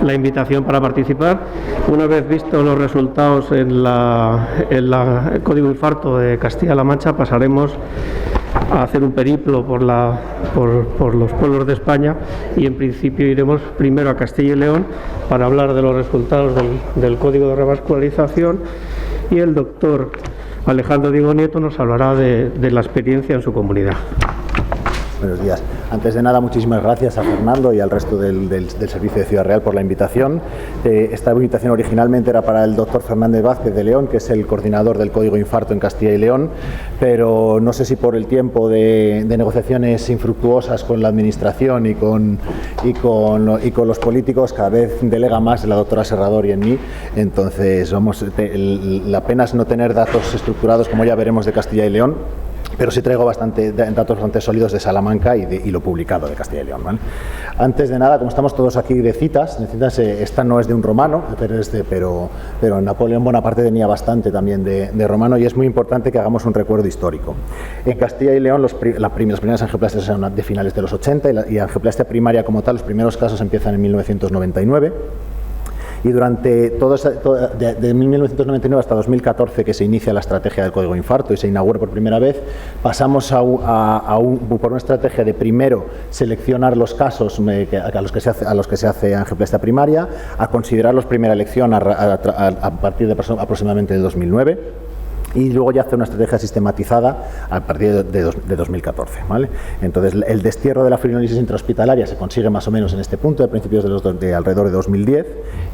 la invitación para participar. Una vez vistos los resultados en el Código Infarto de Castilla-La Mancha, pasaremos a hacer un periplo por los pueblos de España y en principio iremos primero a Castilla y León para hablar de los resultados del Código de Revascularización, y el doctor Alejandro Diego Nieto nos hablará de la experiencia en su comunidad. Buenos días. Antes de nada, muchísimas gracias a Fernando y al resto del Servicio de Ciudad Real por la invitación. Esta invitación originalmente era para el doctor Fernández Vázquez de León, que es el coordinador del Código Infarto en Castilla y León, pero no sé si por el tiempo de negociaciones infructuosas con la Administración y con los políticos, cada vez delega más la doctora Serrador y en mí. Entonces, la pena es no tener datos estructurados, como ya veremos, de Castilla y León, pero sí traigo datos bastante sólidos de Salamanca y lo publicado de Castilla y León, ¿vale? Antes de nada, como estamos todos aquí de citas, esta no es de un romano, pero Napoleón Bonaparte tenía bastante también de romano, y es muy importante que hagamos un recuerdo histórico. En Castilla y León las primeras angioplastias son de finales de los 80 y angioplastia primaria como tal, los primeros casos empiezan en 1999. Y durante de 1999 hasta 2014, que se inicia la estrategia del Código Infarto y se inaugura por primera vez, pasamos por una estrategia de primero seleccionar los casos a los que se hace angioplastia primaria, a considerarlos primera elección a partir de aproximadamente de 2009. Y luego ya hace una estrategia sistematizada a partir de 2014, ¿vale? Entonces, el destierro de la fibrinolisis intrahospitalaria se consigue más o menos en este punto, de principios de alrededor de 2010,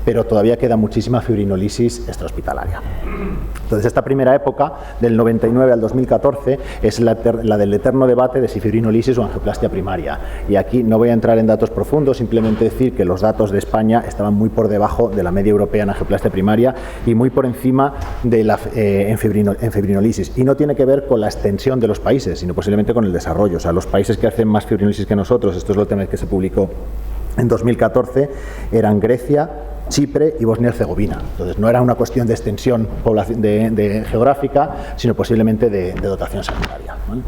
pero todavía queda muchísima fibrinolisis extrahospitalaria. Entonces, esta primera época, del 99 al 2014, es la del eterno debate de si fibrinolisis o angioplastia primaria. Y aquí no voy a entrar en datos profundos, simplemente decir que los datos de España estaban muy por debajo de la media europea en angioplastia primaria y muy por encima de en fibrinolisis. Y no tiene que ver con la extensión de los países, sino posiblemente con el desarrollo. O sea, los países que hacen más fibrinolisis que nosotros, esto es lo que se publicó en 2014, eran Grecia, Chipre y Bosnia-Herzegovina. Entonces, no era una cuestión de extensión geográfica, sino posiblemente de dotación sanitaria, ¿vale?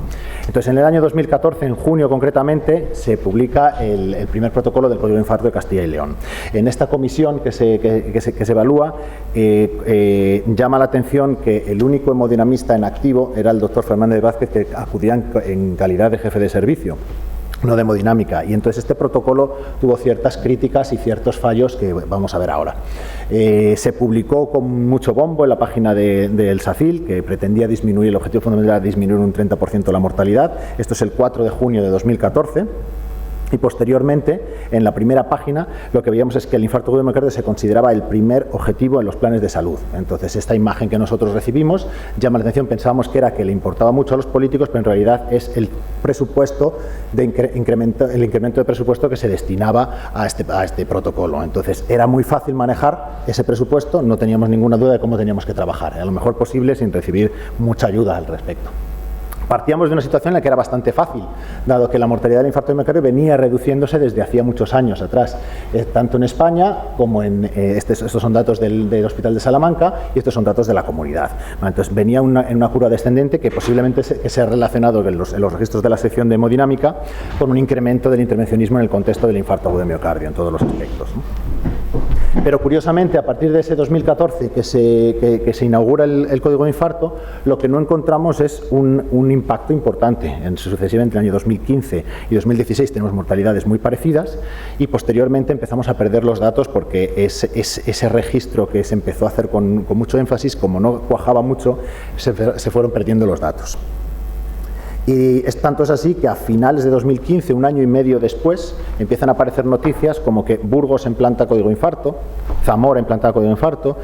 Entonces, en el año 2014, en junio concretamente, se publica el primer protocolo del Código de Infarto de Castilla y León. En esta comisión que se evalúa, llama la atención que el único hemodinamista en activo era el doctor Fernández Vázquez, que acudía en calidad de jefe de servicio, no de hemodinámica, y entonces este protocolo tuvo ciertas críticas y ciertos fallos que vamos a ver ahora. Se publicó con mucho bombo en la página del SACIL, que pretendía disminuir, el objetivo fundamental era disminuir un 30% la mortalidad. Esto es el 4 de junio de 2014. Y posteriormente, en la primera página, lo que veíamos es que el infarto agudo de miocardio se consideraba el primer objetivo en los planes de salud. Entonces, esta imagen que nosotros recibimos llama la atención. Pensábamos que le importaba mucho a los políticos, pero en realidad es el presupuesto el incremento de presupuesto que se destinaba a este protocolo. Entonces, era muy fácil manejar ese presupuesto, no teníamos ninguna duda de cómo teníamos que trabajar, a lo mejor posible sin recibir mucha ayuda al respecto. Partíamos de una situación en la que era bastante fácil, dado que la mortalidad del infarto de miocardio venía reduciéndose desde hacía muchos años atrás, tanto en España como estos son datos del Hospital de Salamanca y estos son datos de la comunidad. Entonces, venía en una curva descendente que posiblemente se ha relacionado en los registros de la sección de hemodinámica con un incremento del intervencionismo en el contexto del infarto agudo de miocardio en todos los aspectos, ¿no? Pero curiosamente, a partir de ese 2014 que se inaugura el Código de Infarto, lo que no encontramos es un impacto importante. Sucesivamente, en el año 2015 y 2016 tenemos mortalidades muy parecidas y posteriormente empezamos a perder los datos porque ese registro que se empezó a hacer con mucho énfasis, como no cuajaba mucho, se fueron perdiendo los datos. Y tanto es así que a finales de 2015, un año y medio después, empiezan a aparecer noticias como que Burgos implanta código infarto, Zamora implantaba código infarto,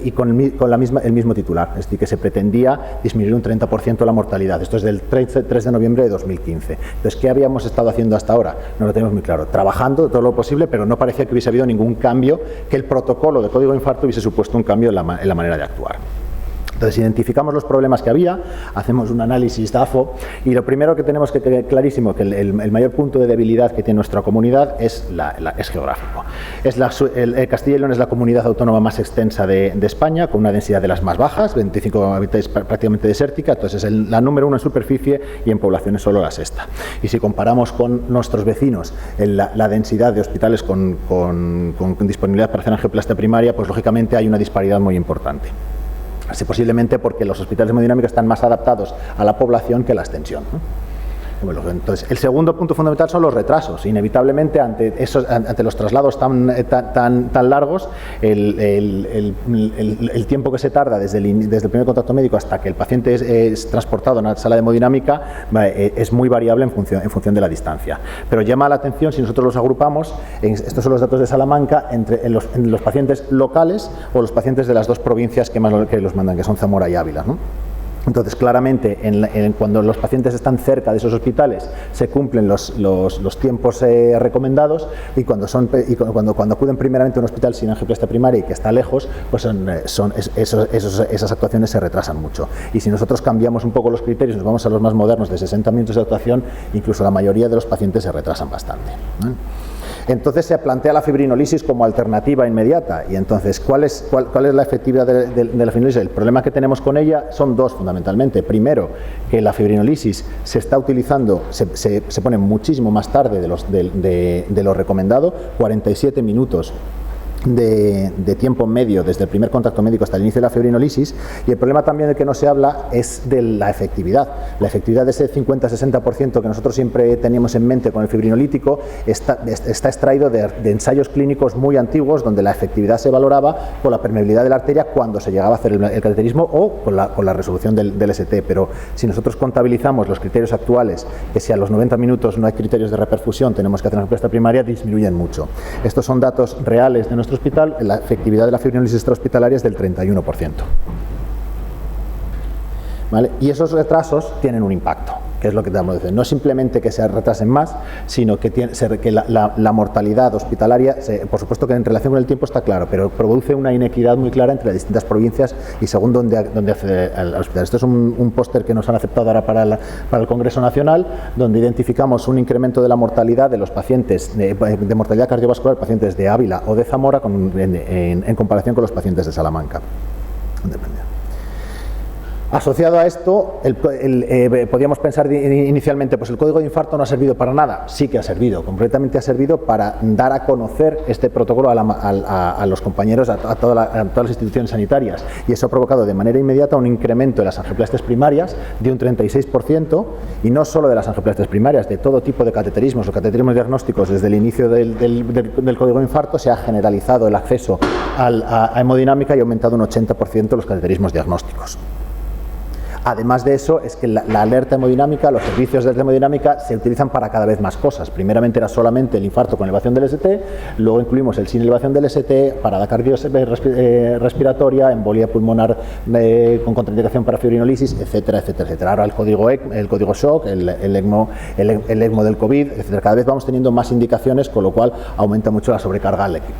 y con el mismo titular, es decir, que se pretendía disminuir un 30% la mortalidad. Esto es del 3 de noviembre de 2015. Entonces, ¿qué habíamos estado haciendo hasta ahora? No lo tenemos muy claro. Trabajando todo lo posible, pero no parecía que hubiese habido ningún cambio, que el protocolo de código infarto hubiese supuesto un cambio en la manera de actuar. Entonces identificamos los problemas que había, hacemos un análisis DAFO y lo primero que tenemos que tener clarísimo que el mayor punto de debilidad que tiene nuestra comunidad es geográfico. Castilla y León es la comunidad autónoma más extensa de España, con una densidad de las más bajas, 25 habitantes, prácticamente desértica, entonces es la número 1 en superficie y en población es solo la sexta. Y si comparamos con nuestros vecinos la densidad de hospitales con disponibilidad para hacer angioplastia primaria, pues lógicamente hay una disparidad muy importante. Así posiblemente porque los hospitales de hemodinámica están más adaptados a la población que la extensión, ¿no? Entonces, el segundo punto fundamental son los retrasos. Inevitablemente, ante los traslados tan largos, el tiempo que se tarda desde el primer contacto médico hasta que el paciente es transportado a una sala de hemodinámica es muy variable en función de la distancia. Pero llama la atención, si nosotros los agrupamos, estos son los datos de Salamanca, en los pacientes locales o los pacientes de las dos provincias que los mandan, que son Zamora y Ávila, ¿no? Entonces, claramente, cuando los pacientes están cerca de esos hospitales, se cumplen los tiempos recomendados y cuando acuden primeramente a un hospital sin angioplastia primaria y que está lejos, pues esas actuaciones se retrasan mucho. Y si nosotros cambiamos un poco los criterios, nos vamos a los más modernos de 60 minutos de actuación, incluso la mayoría de los pacientes se retrasan bastante, ¿no? Entonces se plantea la fibrinolisis como alternativa inmediata. Y entonces, ¿cuál es la efectividad de la fibrinolisis? El problema que tenemos con ella son dos fundamentalmente. Primero, que la fibrinolisis se está utilizando, se pone muchísimo más tarde de lo recomendado, 47 minutos de tiempo medio desde el primer contacto médico hasta el inicio de la fibrinolisis, y el problema también del que no se habla es de la efectividad. La efectividad de ese 50-60% que nosotros siempre teníamos en mente con el fibrinolítico está extraído de ensayos clínicos muy antiguos donde la efectividad se valoraba por la permeabilidad de la arteria cuando se llegaba a hacer el cateterismo o con la resolución del ST, pero si nosotros contabilizamos los criterios actuales, que si a los 90 minutos no hay criterios de reperfusión, tenemos que hacer una angioplastia primaria, disminuyen mucho. Estos son datos reales de nuestro hospital. La efectividad de la fibrinolisis extrahospitalaria es del 31%. ¿Vale? Y esos retrasos tienen un impacto, que es lo que tenemos que decir. No simplemente que se retrasen más, sino que la mortalidad hospitalaria, por supuesto que en relación con el tiempo está claro, pero produce una inequidad muy clara entre las distintas provincias y según dónde accede al hospital. Esto es un póster que nos han aceptado ahora para el Congreso Nacional, donde identificamos un incremento de la mortalidad de los pacientes, de mortalidad cardiovascular, pacientes de Ávila o de Zamora en comparación con los pacientes de Salamanca. Asociado a esto, podríamos pensar inicialmente, pues el código de infarto no ha servido para nada. Sí que ha servido, completamente ha servido para dar a conocer este protocolo a los compañeros, a todas las instituciones sanitarias, y eso ha provocado de manera inmediata un incremento de las angioplastias primarias de un 36%, y no solo de las angioplastias primarias, de todo tipo de cateterismos o cateterismos diagnósticos. Desde el inicio del código de infarto se ha generalizado el acceso a hemodinámica y ha aumentado un 80% los cateterismos diagnósticos. Además de eso, es que la alerta hemodinámica, los servicios de hemodinámica se utilizan para cada vez más cosas. Primeramente era solamente el infarto con elevación del ST, luego incluimos el sin elevación del ST, parada cardiorrespiratoria, embolia pulmonar con contraindicación para fibrinolisis, etcétera, etcétera, etcétera. Ahora el código shock, el ECMO del COVID, etcétera. Cada vez vamos teniendo más indicaciones, con lo cual aumenta mucho la sobrecarga al equipo.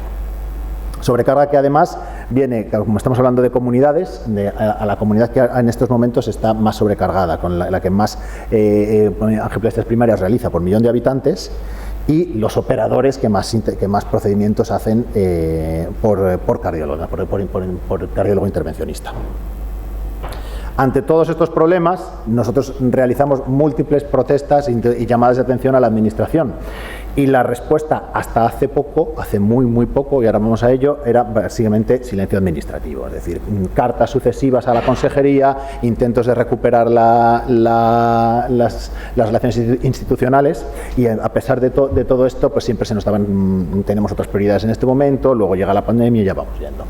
Sobrecarga que además viene, como estamos hablando de comunidades, a la comunidad que en estos momentos está más sobrecargada, con la que más angioplastias primarias realiza por millón de habitantes, y los operadores que más procedimientos hacen por cardiólogo, por cardiólogo intervencionista. Ante todos estos problemas, nosotros realizamos múltiples protestas y llamadas de atención a la Administración. Y la respuesta hasta hace muy poco, y ahora vamos a ello, era básicamente silencio administrativo. Es decir, cartas sucesivas a la Consejería, intentos de recuperar las relaciones institucionales, y a pesar de todo esto, pues siempre se nos daban, tenemos otras prioridades en este momento, luego llega la pandemia y ya vamos yendo.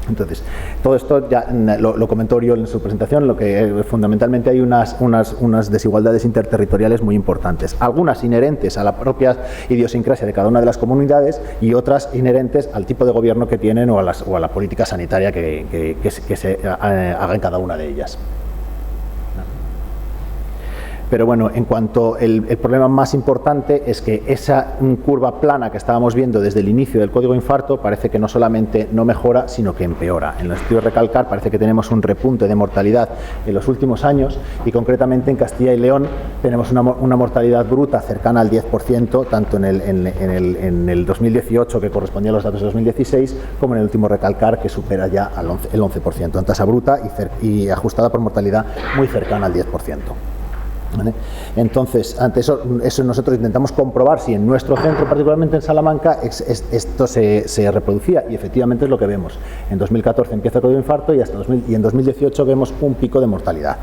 Entonces, todo esto ya lo comentó Oriol en su presentación, lo que fundamentalmente hay unas desigualdades interterritoriales muy importantes, algunas inherentes a la propia idiosincrasia de cada una de las comunidades y otras inherentes al tipo de gobierno que tienen o a la política sanitaria que se haga en cada una de ellas. Pero bueno, en cuanto el problema más importante es que esa curva plana que estábamos viendo desde el inicio del código infarto parece que no solamente no mejora, sino que empeora. En los estudios Recalcar parece que tenemos un repunte de mortalidad en los últimos años y concretamente en Castilla y León tenemos una mortalidad bruta cercana al 10%, tanto en el 2018, que correspondía a los datos de 2016, como en el último Recalcar, que supera ya el 11%, en tasa bruta y ajustada por mortalidad muy cercana al 10%. ¿Vale? Entonces, ante eso nosotros intentamos comprobar si en nuestro centro, particularmente en Salamanca, esto se reproducía, y efectivamente es lo que vemos. En 2014 empieza el código infarto y en 2018 vemos un pico de mortalidad.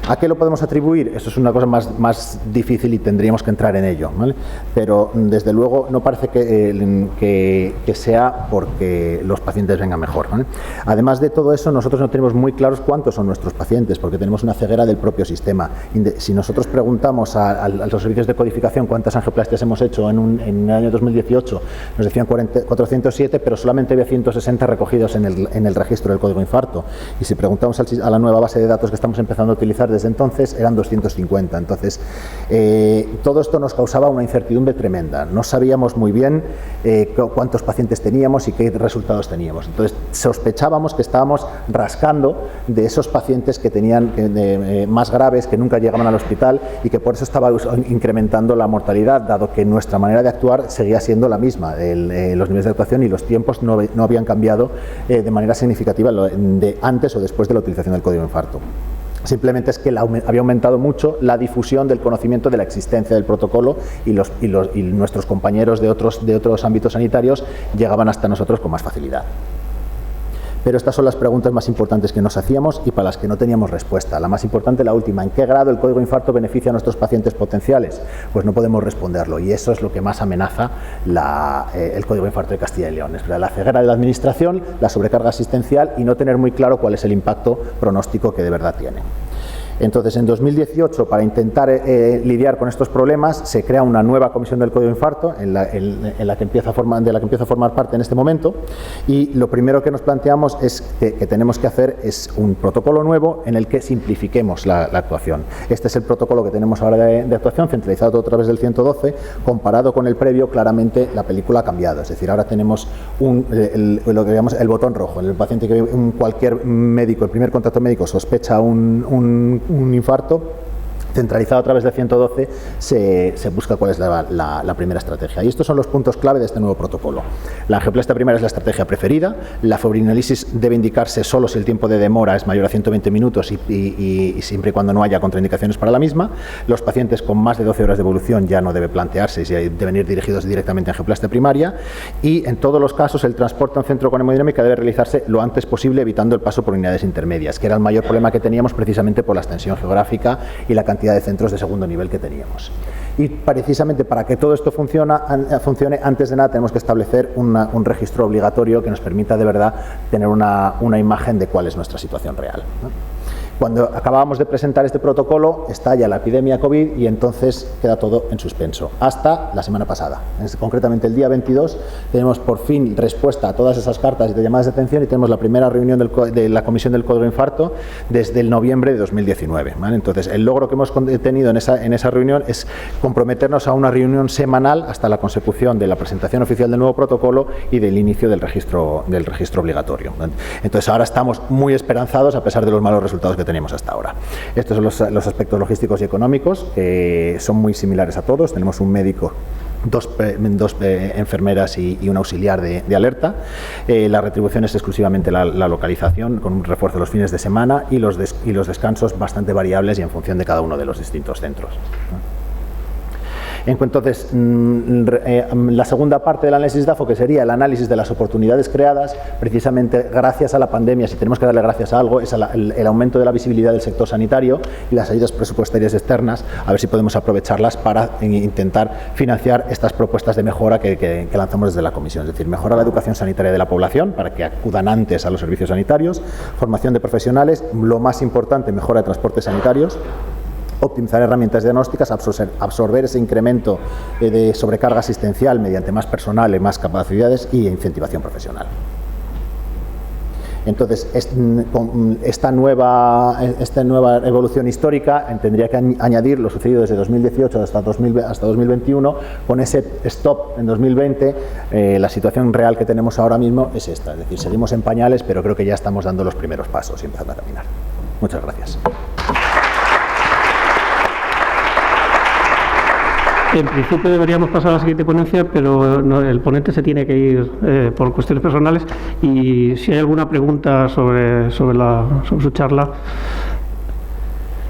¿A qué lo podemos atribuir? Eso es una cosa más difícil y tendríamos que entrar en ello, ¿vale? Pero desde luego no parece que sea porque los pacientes vengan mejor, ¿vale? Además de todo eso, nosotros no tenemos muy claros cuántos son nuestros pacientes, porque tenemos una ceguera del propio sistema. Si nosotros preguntamos a los servicios de codificación cuántas angioplastias hemos hecho en el año 2018, nos decían 407, pero solamente había 160 recogidos en el registro del código infarto. Y si preguntamos a la nueva base de datos que estamos empezando a utilizar desde entonces, eran 250. Entonces, todo esto nos causaba una incertidumbre tremenda. No sabíamos muy bien cuántos pacientes teníamos y qué resultados teníamos. Entonces, sospechábamos que estábamos rascando de esos pacientes que tenían más graves, que nunca llegaban al hospital y que por eso estaba incrementando la mortalidad, dado que nuestra manera de actuar seguía siendo la misma. Los niveles de actuación y los tiempos no habían cambiado de manera significativa de antes o después de la utilización del código infarto. Simplemente es que había aumentado mucho la difusión del conocimiento de la existencia del protocolo y nuestros compañeros de otros ámbitos sanitarios llegaban hasta nosotros con más facilidad. Pero estas son las preguntas más importantes que nos hacíamos y para las que no teníamos respuesta. La más importante, la última: ¿en qué grado el código infarto beneficia a nuestros pacientes potenciales? Pues no podemos responderlo, y eso es lo que más amenaza el código infarto de Castilla y León. Es la ceguera de la administración, la sobrecarga asistencial y no tener muy claro cuál es el impacto pronóstico que de verdad tiene. Entonces, en 2018, para intentar lidiar con estos problemas, se crea una nueva comisión del código infarto, de la que empiezo a formar parte en este momento, y lo primero que nos planteamos es que tenemos que hacer es un protocolo nuevo en el que simplifiquemos la actuación. Este es el protocolo que tenemos ahora de actuación, centralizado todo a través del 112, comparado con el previo. Claramente la película ha cambiado, es decir, ahora tenemos lo que llamamos el botón rojo. En el paciente que cualquier médico, el primer contacto médico, sospecha un infarto, centralizado a través de 112, se busca cuál es la primera estrategia. Y estos son los puntos clave de este nuevo protocolo. La angioplastia primaria es la estrategia preferida. La fibrinolisis debe indicarse solo si el tiempo de demora es mayor a 120 minutos y siempre y cuando no haya contraindicaciones para la misma. Los pacientes con más de 12 horas de evolución ya no debe plantearse si deben ir dirigidos directamente a angioplastia primaria. Y en todos los casos el transporte a un centro con hemodinámica debe realizarse lo antes posible, evitando el paso por unidades intermedias, que era el mayor problema que teníamos precisamente por la extensión geográfica y la cantidad de centros de segundo nivel que teníamos. Y precisamente para que todo esto funcione, antes de nada tenemos que establecer un registro obligatorio que nos permita de verdad tener una imagen de cuál es nuestra situación real, ¿no? Cuando acabábamos de presentar este protocolo, estalla la epidemia COVID y entonces queda todo en suspenso, hasta la semana pasada. Concretamente el día 22 tenemos por fin respuesta a todas esas cartas de llamadas de atención y tenemos la primera reunión de la Comisión del Código Infarto desde el noviembre de 2019, ¿vale? Entonces, el logro que hemos tenido en esa reunión es comprometernos a una reunión semanal hasta la consecución de la presentación oficial del nuevo protocolo y del inicio del registro obligatorio, ¿vale? Entonces, ahora estamos muy esperanzados a pesar de los malos resultados que tenemos hasta ahora. Estos son los aspectos logísticos y económicos, que son muy similares a todos. Tenemos un médico, dos enfermeras y un auxiliar de alerta. La retribución es exclusivamente la localización, con un refuerzo los fines de semana y los descansos bastante variables y en función de cada uno de los distintos centros. Entonces, la segunda parte del análisis DAFO, que sería el análisis de las oportunidades creadas, precisamente gracias a la pandemia, si tenemos que darle gracias a algo, es el aumento de la visibilidad del sector sanitario y las ayudas presupuestarias externas, a ver si podemos aprovecharlas para intentar financiar estas propuestas de mejora que lanzamos desde la Comisión. Es decir, mejorar la educación sanitaria de la población para que acudan antes a los servicios sanitarios, formación de profesionales, lo más importante, mejora de transportes sanitarios, optimizar herramientas diagnósticas, absorber ese incremento de sobrecarga asistencial mediante más personal y más capacidades y incentivación profesional. Entonces, esta nueva evolución histórica tendría que añadir lo sucedido desde 2018 hasta 2021. Con ese stop en 2020, la situación real que tenemos ahora mismo es esta. Es decir, seguimos en pañales, pero creo que ya estamos dando los primeros pasos y empezando a caminar. Muchas gracias. En principio deberíamos pasar a la siguiente ponencia, pero el ponente se tiene que ir por cuestiones personales, y si hay alguna pregunta sobre su charla.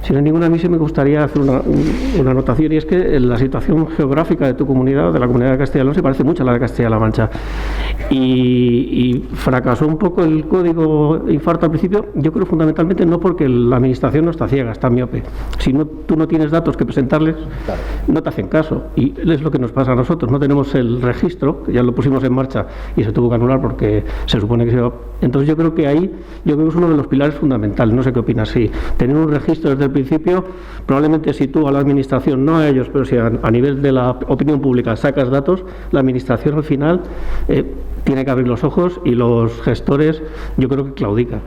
Si no hay ninguna, a mí sí me gustaría hacer una anotación, y es que la situación geográfica de tu comunidad, de la comunidad de Castilla y León, se parece mucho a la de Castilla-La Mancha. Y fracasó un poco el código infarto al principio, yo creo fundamentalmente no porque la administración no está ciega, está miope. Si tú no tienes datos que presentarles, claro, no te hacen caso. Y es lo que nos pasa a nosotros, no tenemos el registro, que ya lo pusimos en marcha y se tuvo que anular porque se supone que se iba. Entonces yo creo que ahí, yo creo que es uno de los pilares fundamentales. No sé qué opinas. Sí, tener un registro desde el principio, probablemente si tú a la administración, no a ellos, pero si a nivel de la opinión pública sacas datos, la administración al final tiene que abrir los ojos, y los gestores yo creo que claudican.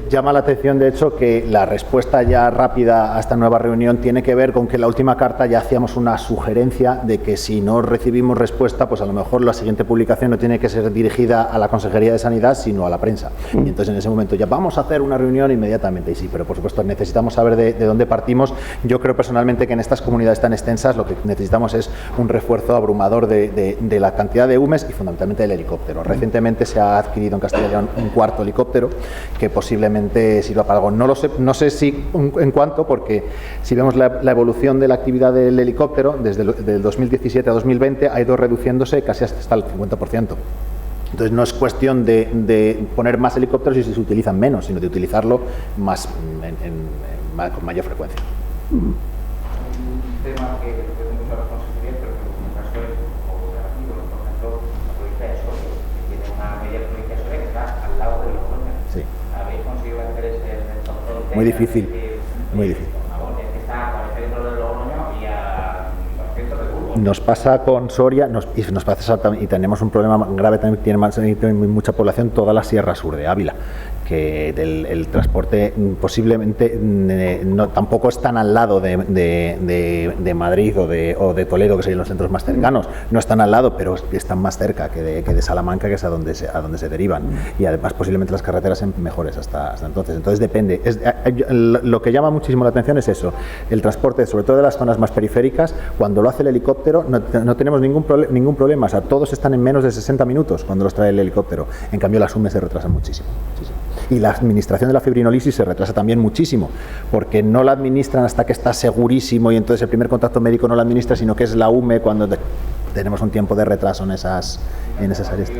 Llama la atención, de hecho, que la respuesta ya rápida a esta nueva reunión tiene que ver con que en la última carta ya hacíamos una sugerencia de que si no recibimos respuesta, pues a lo mejor la siguiente publicación no tiene que ser dirigida a la Consejería de Sanidad, sino a la prensa. Y entonces en ese momento ya vamos a hacer una reunión inmediatamente. Y sí, pero por supuesto necesitamos saber de dónde partimos. Yo creo personalmente que en estas comunidades tan extensas lo que necesitamos es un refuerzo abrumador de la cantidad de UMES y fundamentalmente del helicóptero. Recientemente se ha adquirido en Castilla y León un cuarto helicóptero que posiblemente sirva para algo. No lo sé, no sé si en cuánto, porque si vemos la evolución de la actividad del helicóptero desde el 2017 a 2020 ha ido reduciéndose casi hasta el 50%. Entonces no es cuestión de poner más helicópteros y si se utilizan menos, sino de utilizarlo más con mayor frecuencia. Un tema que depende mucho de la consejería, pero que en mi caso es un poco relativo. Por ejemplo, la provincia de Soria, que tiene una media provincia de Soria que está al lado de Logroño. Sí. ¿Habéis conseguido hacer ese reto? Muy difícil, muy difícil. Que está a 40 kilómetros de Logroño y a 200 de Burgos. Nos pasa con Soria, y tenemos un problema grave también, tiene mucha población toda la Sierra Sur de Ávila, que el transporte posiblemente tampoco es tan al lado de Madrid o de Toledo, que serían los centros más cercanos. No están al lado, pero están más cerca que de Salamanca, que es a donde se derivan. Y además posiblemente las carreteras sean mejores hasta entonces. Entonces depende. Lo que llama muchísimo la atención es eso, el transporte, sobre todo de las zonas más periféricas. Cuando lo hace el helicóptero no tenemos ningún problema. O sea, todos están en menos de 60 minutos cuando los trae el helicóptero. En cambio las UMES se retrasan muchísimo. Y la administración de la fibrinolisis se retrasa también muchísimo, porque no la administran hasta que está segurísimo, y entonces el primer contacto médico no la administra, sino que es la UME cuando tenemos un tiempo de retraso en esas áreas.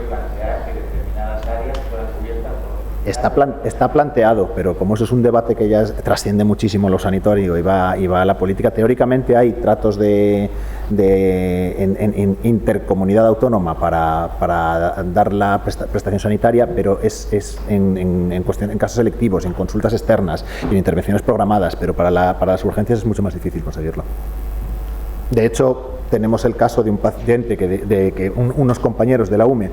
Está planteado, pero como eso es un debate que ya trasciende muchísimo lo sanitario y va a la política, teóricamente hay tratos en intercomunidad autónoma para dar la prestación sanitaria, pero es en casos selectivos, en consultas externas y en intervenciones programadas, pero para las urgencias es mucho más difícil conseguirlo. De hecho, tenemos el caso de un paciente que unos compañeros de la UME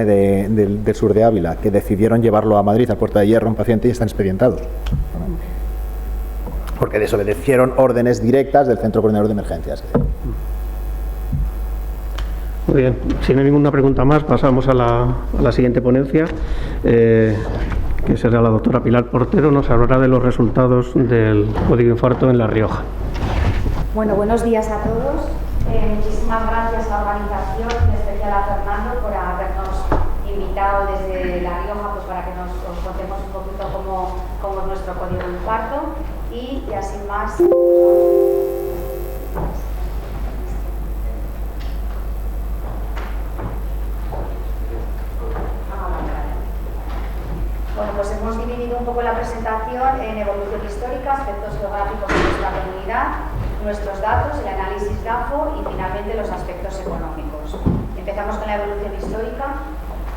del sur de Ávila, que decidieron llevarlo a Madrid, a Puerta de Hierro, un paciente, y están expedientados. Porque desobedecieron órdenes directas del Centro Coordinador de Emergencias. Muy bien, si no hay ninguna pregunta más, pasamos a la siguiente ponencia, que será la doctora Pilar Portero. Nos hablará de los resultados del código infarto en La Rioja. Bueno, buenos días a todos. Muchísimas gracias a la organización, en especial a Fernando, por habernos invitado desde La Rioja, pues para que os contemos un poquito cómo es nuestro código de infarto. Y así más. Bueno, pues hemos dividido un poco la presentación en evolución histórica, aspectos geográficos de nuestra comunidad, nuestros datos, el análisis GAFO y finalmente los aspectos económicos. Empezamos con la evolución histórica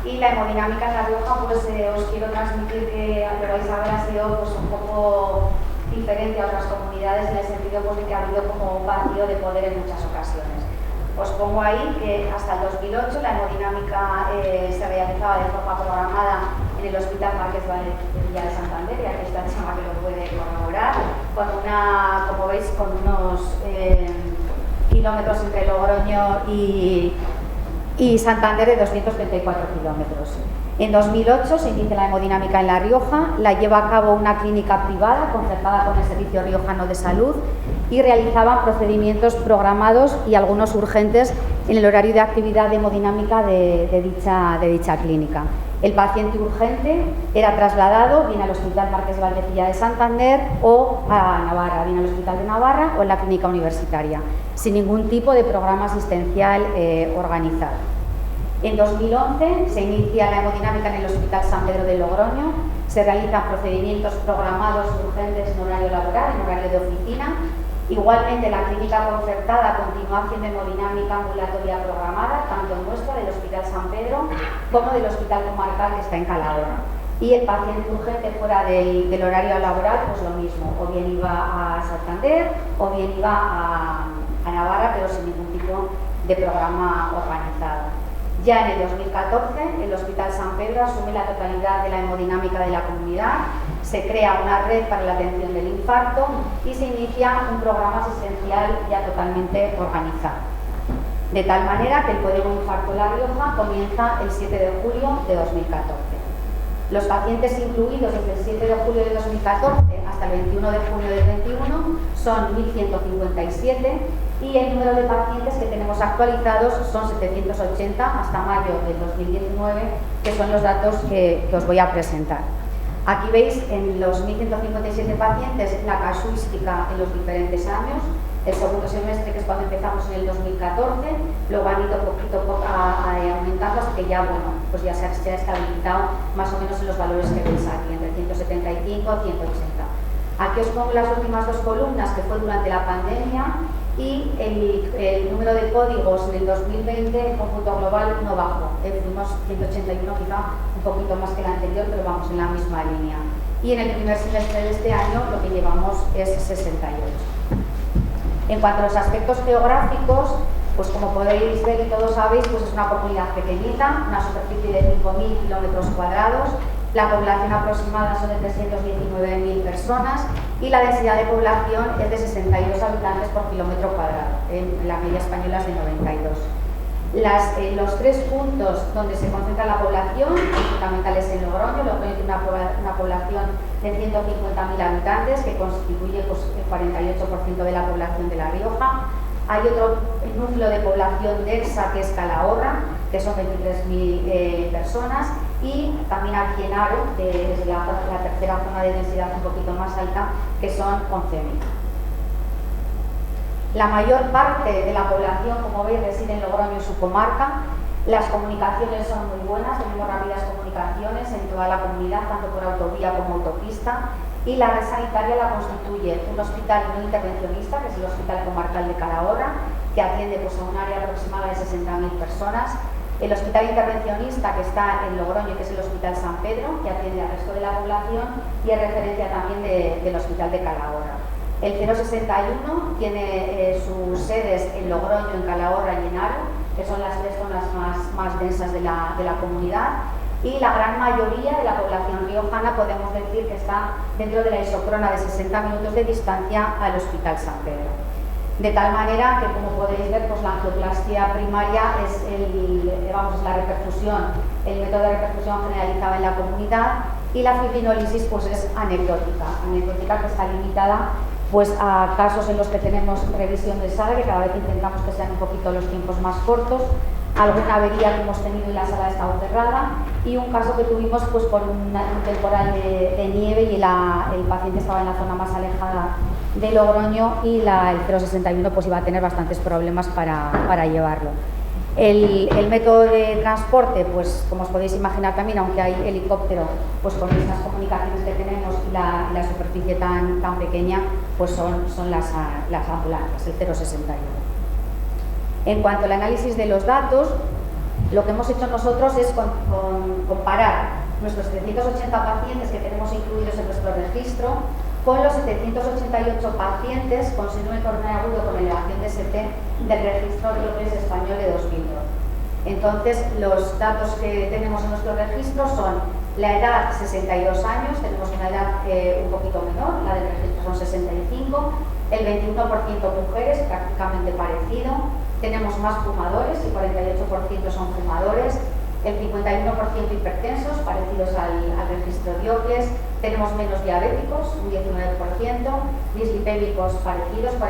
y la hemodinámica en La Rioja, pues os quiero transmitir que lo vais a ver ha sido pues, un poco diferente a otras comunidades en el sentido pues, de que ha habido como un vacío de poder en muchas ocasiones. Os pongo ahí que hasta el 2008 la hemodinámica se realizaba de forma programada en el Hospital Márquez Villa de Santander, y aquí está Chema que lo puede corroborar, como veis, con unos kilómetros entre Logroño y Santander de 234 kilómetros. En 2008 se inicia la hemodinámica en La Rioja, la lleva a cabo una clínica privada concertada con el Servicio Riojano de Salud y realizaban procedimientos programados y algunos urgentes en el horario de actividad de hemodinámica de dicha clínica. El paciente urgente era trasladado bien al Hospital Márquez Valdecilla de Santander o a Navarra, bien al Hospital de Navarra o en la clínica universitaria, sin ningún tipo de programa asistencial organizado. En 2011 se inicia la hemodinámica en el Hospital San Pedro de Logroño, se realizan procedimientos programados urgentes en horario laboral, en horario de oficina. Igualmente la clínica concertada continúa haciendo hemodinámica ambulatoria programada, tanto nuestra del Hospital San Pedro como del Hospital Comarcal que está en Calahorra. Y el paciente urgente fuera del horario laboral, pues lo mismo, o bien iba a Santander o bien iba a Navarra, pero sin ningún tipo de programa organizado. Ya en el 2014, el Hospital San Pedro asume la totalidad de la hemodinámica de la comunidad, se crea una red para la atención del infarto y se inicia un programa asistencial ya totalmente organizado. De tal manera que el Código Infarto La Rioja comienza el 7 de julio de 2014. Los pacientes incluidos desde el 7 de julio de 2014 hasta el 21 de junio del 21 son 1.157 y el número de pacientes que tenemos actualizados son 780 hasta mayo del 2019, que son los datos que os voy a presentar. Aquí veis en los 1.157 pacientes la casuística en los diferentes años. El segundo semestre, que es cuando empezamos en el 2014, luego han ido poquito a poco aumentando hasta que ya, bueno, pues ya se ha estabilizado más o menos en los valores que veis aquí, entre 175 y 180. Aquí os pongo las últimas dos columnas, que fue durante la pandemia, y el número de códigos en el 2020 en cómputo global no bajó. Fuimos 181, quizá un poquito más que el anterior, pero vamos en la misma línea. Y en el primer semestre de este año lo que llevamos es 68. En cuanto a los aspectos geográficos, pues como podéis ver y todos sabéis, pues es una comunidad pequeñita, una superficie de 5.000 kilómetros cuadrados, la población aproximada son de 319.000 personas y la densidad de población es de 62 habitantes por kilómetro cuadrado, en la media española es de 92. Los tres puntos donde se concentra la población, fundamentales en Logroño. Logroño tiene una población de 150.000 habitantes, que constituye pues, el 48% de la población de La Rioja. Hay otro núcleo de población densa, que es Calahorra, que son 23.000 personas, y también aquí en Haro, que es la tercera zona de densidad un poquito más alta, que son 11.000. La mayor parte de la población, como veis, reside en Logroño y su comarca. Las comunicaciones son muy buenas, tenemos rápidas comunicaciones en toda la comunidad, tanto por autovía como autopista, y la red sanitaria la constituye un hospital no intervencionista, que es el Hospital Comarcal de Calahorra, que atiende pues, a un área aproximada de 60.000 personas, el hospital intervencionista que está en Logroño, que es el Hospital San Pedro, que atiende al resto de la población, y es referencia también del Hospital de Calahorra. El 061 tiene sus sedes en Logroño, en Calahorra y en Haro, que son las tres zonas más densas de la comunidad, y la gran mayoría de la población riojana podemos decir que está dentro de la isócrona de 60 minutos de distancia al Hospital San Pedro. De tal manera que, como podéis ver, pues la angioplastia primaria es la reperfusión, el método de reperfusión generalizada en la comunidad, y la fibrinólisis pues es anecdótica que está limitada pues a casos en los que tenemos revisión de sangre, que cada vez intentamos que sean un poquito los tiempos más cortos, alguna avería que hemos tenido y la sala ha estado cerrada, y un caso que tuvimos pues por un temporal de nieve y el paciente estaba en la zona más alejada de Logroño y el 061 pues iba a tener bastantes problemas para llevarlo. El método de transporte, pues como os podéis imaginar también, aunque hay helicóptero, pues con estas comunicaciones que tenemos y la superficie tan pequeña, pues son las ambulancias, el 061. En cuanto al análisis de los datos, lo que hemos hecho nosotros es comparar nuestros 780 pacientes que tenemos incluidos en nuestro registro con los 788 pacientes con síndrome coronario agudo con elevación de ST del registro Globes español de 2012. Entonces, los datos que tenemos en nuestro registro son La edad, 62 años, tenemos una edad un poquito menor, la del registro son 65, el 21% mujeres, prácticamente parecido, tenemos más fumadores, el 48% son fumadores, el 51% hipertensos, parecidos al registro Diocles, tenemos menos diabéticos, un 19%, dislipémicos parecidos, 47%,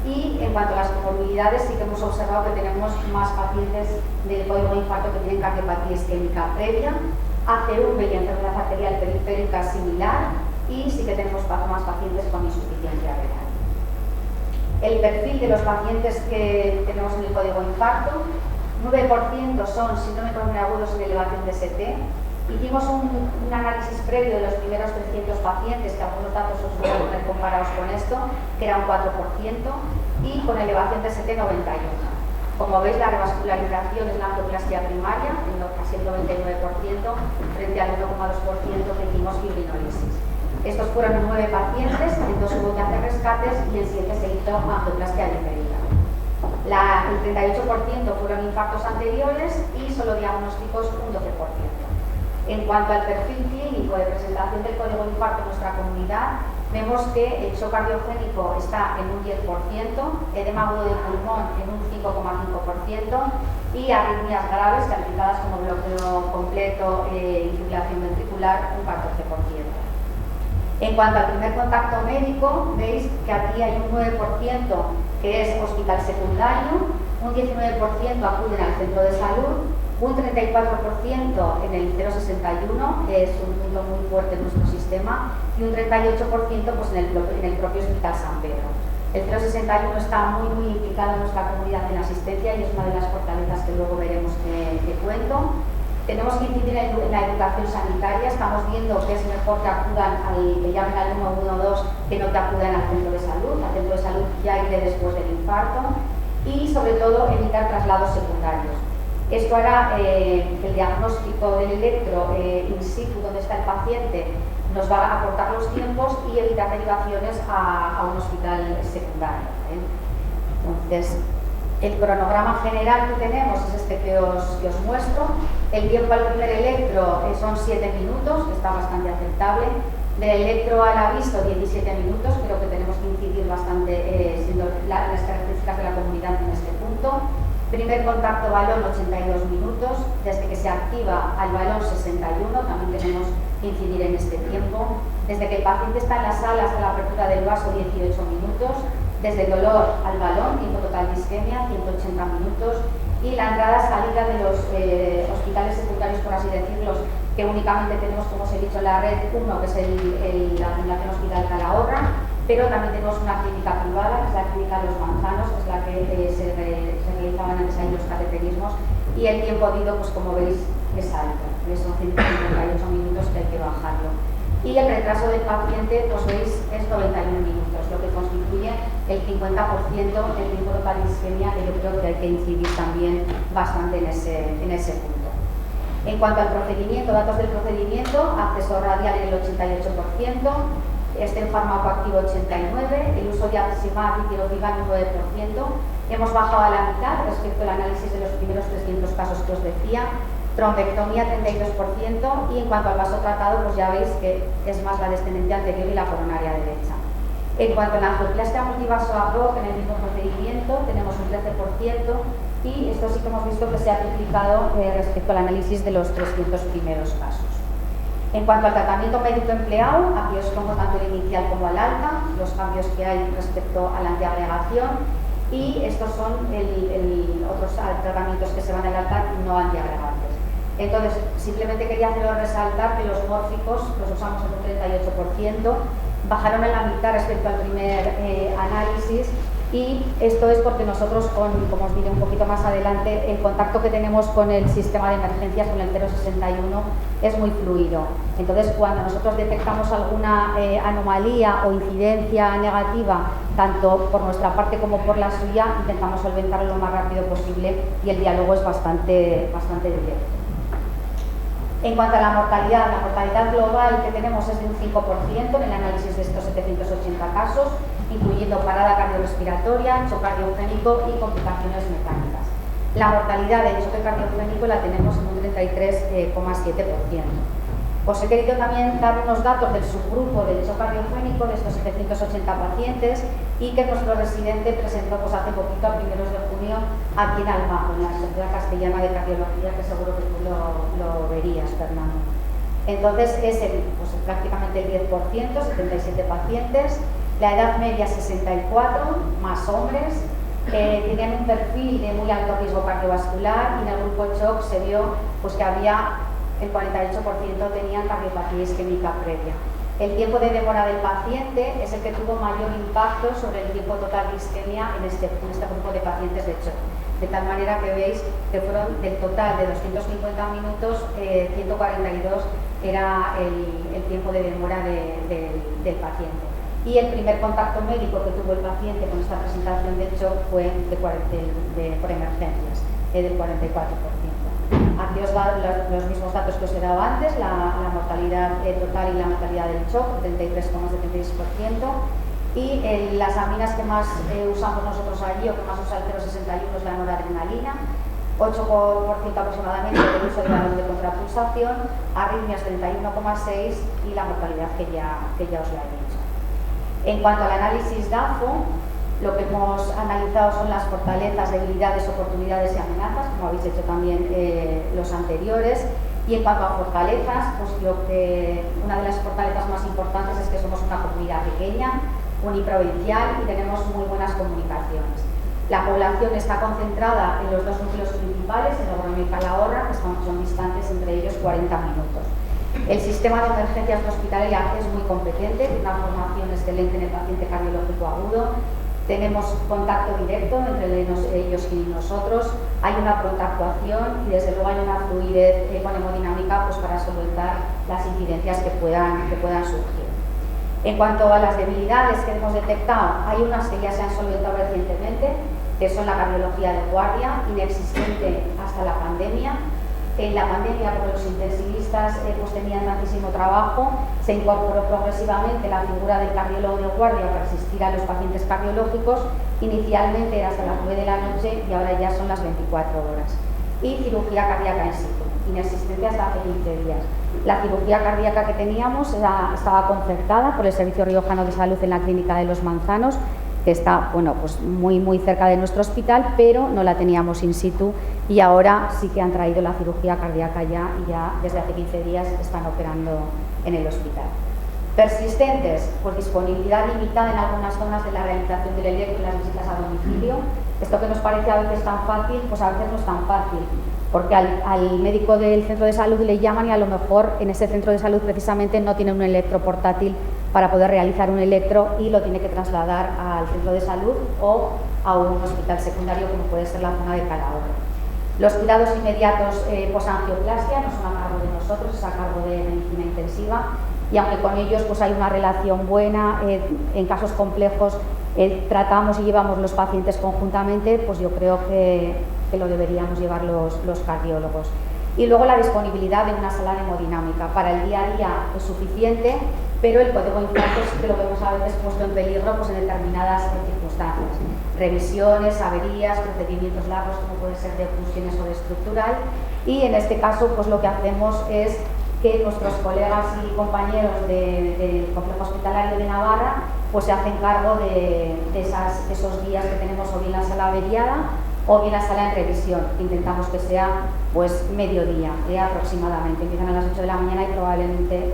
y en cuanto a las comorbilidades sí que hemos observado que tenemos más pacientes del código de infarto que tienen cardiopatía isquémica previa, ACV y enfermedad arterial periférica similar, y sí que tenemos más pacientes con insuficiencia renal. El perfil de los pacientes que tenemos en el código de infarto, 9% son síndrome coronarios agudos en elevación de ST. Hicimos un análisis previo de los primeros 300 pacientes, que algunos datos os voy a poner comparados con esto, que era un 4%, y con elevación de ST 91. Como veis, la revascularización es la angioplastia primaria, en casi el 99%, frente al 1,2% que hicimos fibrinolisis. Estos fueron 9 pacientes, en 2 hubo que hacer rescates y en 7 se hizo angioplastia diferida. El 38% fueron infartos anteriores y solo diagnósticos un 12%. En cuanto al perfil clínico de presentación del código de infarto en nuestra comunidad, vemos que el shock cardiogénico está en un 10%, edema agudo de pulmón en un 5,5% y arritmias graves calificadas como bloqueo completo y fibrilación ventricular un 14%. En cuanto al primer contacto médico, veis que aquí hay un 9% que es hospital secundario, un 19% acuden al centro de salud, un 34% en el 061, que es un punto muy fuerte en nuestro sistema, y un 38% pues, en el propio Hospital San Pedro. El 061 está muy implicado en nuestra comunidad en asistencia y es una de las fortalezas que luego veremos que cuento. Tenemos que incidir en la educación sanitaria, estamos viendo que es mejor que acudan que llamen al 112 que no que acudan al centro de salud. Al centro de salud ya iré después del infarto y sobre todo evitar traslados secundarios. Esto hará que el diagnóstico del electro in situ, donde está el paciente, nos va a acortar los tiempos y evitar derivaciones a un hospital secundario. Entonces, el cronograma general que tenemos es este que os muestro. El tiempo al primer electro son 7 minutos, que está bastante aceptable. Del electro al aviso, 17 minutos, creo que tenemos que incidir bastante siendo las características de la comunidad en este punto. Primer contacto balón, 82 minutos. Desde que se activa al balón, 61, también tenemos que incidir en este tiempo. Desde que el paciente está en la sala hasta la apertura del vaso, 18 minutos. Desde el dolor al balón, tiempo total de isquemia, 180 minutos. Y la entrada-salida de los hospitales secundarios, por así decirlo, que únicamente tenemos, como os he dicho, la red 1, que es la Fundación Hospital Calahorra, pero también tenemos una clínica privada, que es la clínica Los Manzanos, que es la que se realizaban antes ahí los cateterismos, y el tiempo habido, pues como veis, es alto, son 158 minutos que hay que bajarlo. Y el retraso del paciente, pues veis, es 91 minutos, lo que constituye el 50% del tiempo total de isquemia, que yo creo que hay que incidir también bastante en ese punto. En cuanto al procedimiento, datos del procedimiento, acceso radial en el 88%, fármaco activo 89%, el uso de aximab y tirofiban un 9%, hemos bajado a la mitad respecto al análisis de los primeros 300 casos que os decía, trombectomía 32% y en cuanto al vaso tratado, pues ya veis que es más la descendente anterior y la coronaria derecha. En cuanto a la angioplastia multivaso APROC, en el mismo procedimiento tenemos un 13% y esto sí que hemos visto que se ha triplicado respecto al análisis de los 300 primeros casos. En cuanto al tratamiento médico empleado, aquí os pongo tanto el inicial como el alta, los cambios que hay respecto a la antiagregación y estos son otros tratamientos que se van al alta y no antiagregantes. Entonces, simplemente quería haceros resaltar que los mórficos los usamos en un 38%, bajaron en la mitad respecto al primer análisis y esto es porque nosotros, como os diré un poquito más adelante, el contacto que tenemos con el sistema de emergencias, con el 061, es muy fluido. Entonces, cuando nosotros detectamos alguna anomalía o incidencia negativa, tanto por nuestra parte como por la suya, intentamos solventarlo lo más rápido posible y el diálogo es bastante directo. En cuanto a la mortalidad global que tenemos es de un 5% en el análisis de estos 780 casos, incluyendo parada cardiorrespiratoria, shock cardiogénico y complicaciones mecánicas. La mortalidad del choque cardiogénico la tenemos en un 33,7%. Os he querido también dar unos datos del subgrupo del choque cardiogénico de estos 780 pacientes y que nuestro residente presentó pues, hace poquito, a primeros de junio, aquí en Almajo, en la Sociedad Castellana de Cardiología, que seguro que tú lo verías, Fernando. Entonces es pues, prácticamente el 10%, 77 pacientes, la edad media 64, más hombres, tenían un perfil de muy alto riesgo cardiovascular y en el grupo shock se vio pues, que había el 48% tenían cardiopatía isquémica previa. El tiempo de demora del paciente es el que tuvo mayor impacto sobre el tiempo total de isquemia en este grupo de pacientes de shock. De tal manera que veis que fueron del total de 250 minutos, 142 era el tiempo de demora del paciente. Y el primer contacto médico que tuvo el paciente con esta presentación de shock fue por emergencias, del 44%. Aquí os dan los mismos datos que os he dado antes, la mortalidad total y la mortalidad del shock, 33,76%. Y las aminas que más usamos nosotros allí, o que más usa el 061, es la noradrenalina, 8% aproximadamente del uso de balón de contrapulsación, arritmias 31,6% y la mortalidad que ya os la he dicho. En cuanto al análisis DAFO, lo que hemos analizado son las fortalezas, debilidades, oportunidades y amenazas, como habéis hecho también los anteriores. Y en cuanto a fortalezas, pues una de las fortalezas más importantes es que somos una comunidad pequeña, uniprovincial y tenemos muy buenas comunicaciones. La población está concentrada en los dos núcleos principales, en Logroño y Calahorra, que son distantes entre ellos 40 minutos. El sistema de emergencias hospitalaria es muy competente, tiene una formación excelente en el paciente cardiológico agudo, tenemos contacto directo entre ellos y nosotros, hay una pronta actuación y desde luego hay una fluidez con hemodinámica pues, para solventar las incidencias que puedan surgir. En cuanto a las debilidades que hemos detectado, hay unas que ya se han solventado recientemente, que son la cardiología de guardia, inexistente hasta la pandemia. En la pandemia, porque los intensivistas pues tenían tantísimo trabajo, se incorporó progresivamente la figura del cardiólogo de guardia para asistir a los pacientes cardiológicos. Inicialmente era hasta las 9 de la noche y ahora ya son las 24 horas. Y cirugía cardíaca in situ, inexistente hasta hace 15 días. La cirugía cardíaca que teníamos estaba concertada por el Servicio Riojano de Salud en la Clínica de los Manzanos, que está pues muy cerca de nuestro hospital, pero no la teníamos in situ y ahora sí que han traído la cirugía cardíaca y ya desde hace 15 días están operando en el hospital. Persistentes, pues disponibilidad limitada en algunas zonas de la realización del electro y las visitas a domicilio. Esto que nos parece a veces tan fácil, pues a veces no es tan fácil, porque al médico del centro de salud le llaman y a lo mejor en ese centro de salud precisamente no tiene un electro portátil para poder realizar un electro y lo tiene que trasladar al centro de salud o a un hospital secundario como puede ser la zona de Calahorra. Los cuidados inmediatos posangioplasia no son a cargo de nosotros, es a cargo de medicina intensiva y aunque con ellos pues hay una relación buena, en casos complejos tratamos y llevamos los pacientes conjuntamente, pues yo creo que lo deberíamos llevar los cardiólogos. Y luego la disponibilidad de una sala de hemodinámica. Para el día a día es suficiente, pero el código de infarto sí que lo vemos a veces puesto en peligro pues, en determinadas circunstancias. Revisiones, averías, procedimientos largos como puede ser de funciones o de estructural. Y en este caso pues lo que hacemos es que nuestros colegas y compañeros del complejo hospitalario de Navarra pues se hacen cargo de esos días que tenemos o bien la sala averiada o bien la sala en revisión. Intentamos que sea pues mediodía aproximadamente. Empiezan a las 8 de la mañana y probablemente,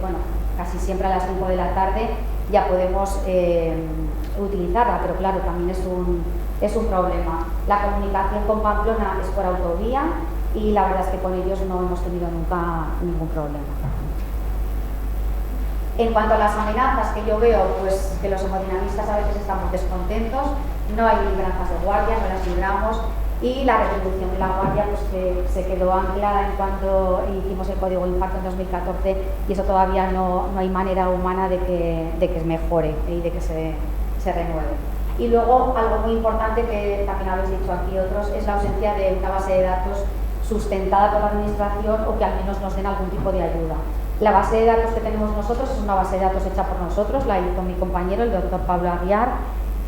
casi siempre a las 5 de la tarde ya podemos utilizarla, pero claro, también es un problema. La comunicación con Pamplona es por autovía y la verdad es que con ellos no hemos tenido nunca ningún problema. En cuanto a las amenazas que yo veo, pues que los hemodinamistas a veces estamos descontentos, no hay libranzas de guardia, no las libramos y la retribución de la guardia pues que se quedó anclada en cuanto hicimos el código de infarto en 2014 y eso todavía no hay manera humana de que mejore y de que se renueve. Y luego algo muy importante que también habéis dicho aquí otros es la ausencia de una base de datos sustentada por la administración o que al menos nos den algún tipo de ayuda. La base de datos que tenemos nosotros es una base de datos hecha por nosotros, la hizo mi compañero, el doctor Pablo Aguiar,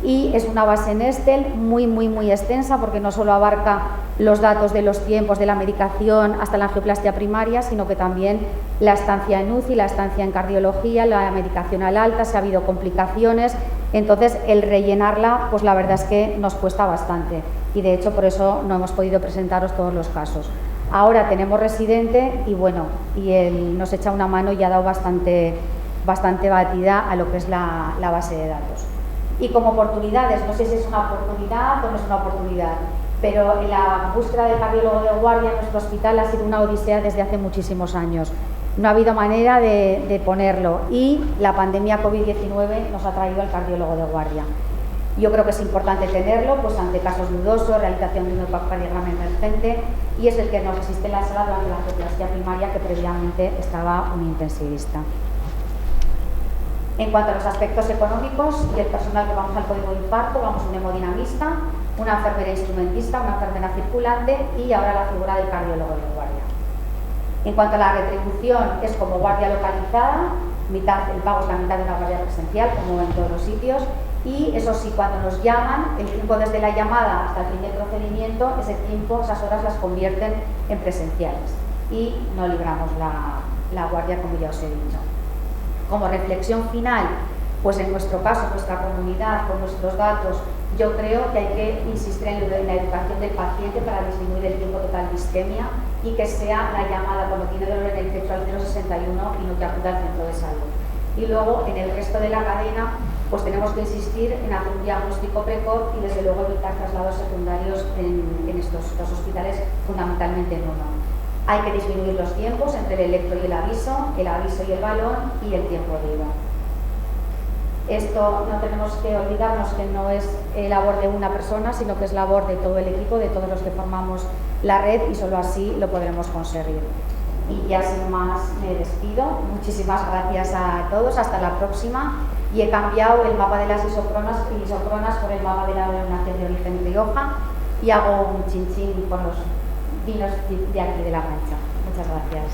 y es una base Nestel muy extensa, porque no solo abarca los datos de los tiempos de la medicación hasta la angioplastia primaria, sino que también la estancia en UCI, la estancia en cardiología, la medicación al alta, si ha habido complicaciones. Entonces, el rellenarla, pues la verdad es que nos cuesta bastante, y de hecho por eso no hemos podido presentaros todos los casos. Ahora tenemos residente y bueno, y él nos echa una mano y ha dado bastante batida a lo que es la base de datos. Y como oportunidades, no sé si es una oportunidad o no es una oportunidad, pero la búsqueda del cardiólogo de guardia en nuestro hospital ha sido una odisea desde hace muchísimos años. No ha habido manera de ponerlo, y la pandemia COVID-19 nos ha traído al cardiólogo de guardia. Yo creo que es importante tenerlo, pues ante casos dudosos, realización de un ecocardiograma emergente, y es el que nos asiste en la sala durante la angioplastia primaria, que previamente estaba un intensivista. En cuanto a los aspectos económicos y el personal que vamos al código de infarto, vamos un hemodinamista, una enfermera instrumentista, una enfermera circulante y ahora la figura del cardiólogo de guardia. En cuanto a la retribución, es como guardia localizada, el pago es la mitad de una guardia presencial, como en todos los sitios, y eso sí, cuando nos llaman, el tiempo desde la llamada hasta el primer procedimiento, ese tiempo, esas horas las convierten en presenciales y no libramos la guardia, como ya os he dicho. Como reflexión final, pues en nuestro caso, en nuestra comunidad, con nuestros datos, yo creo que hay que insistir en la educación del paciente para disminuir el tiempo total de isquemia, y que sea la llamada cuando tiene dolor en el pecho al 061 y no que acuda al centro de salud. Y luego, en el resto de la cadena, pues tenemos que insistir en hacer un diagnóstico precoz y desde luego evitar traslados secundarios en estos dos hospitales, fundamentalmente en uno. Hay que disminuir los tiempos entre el electro y el aviso y el balón, y el tiempo de IVA. Esto no tenemos que olvidarnos que no es labor de una persona, sino que es labor de todo el equipo, de todos los que formamos la red, y solo así lo podremos conseguir. Y ya sin más me despido. Muchísimas gracias a todos, hasta la próxima. Y he cambiado el mapa de las isocronas por el mapa de la denominación de origen Rioja, y hago un chinchín con los vinos de aquí de La Mancha. Muchas gracias.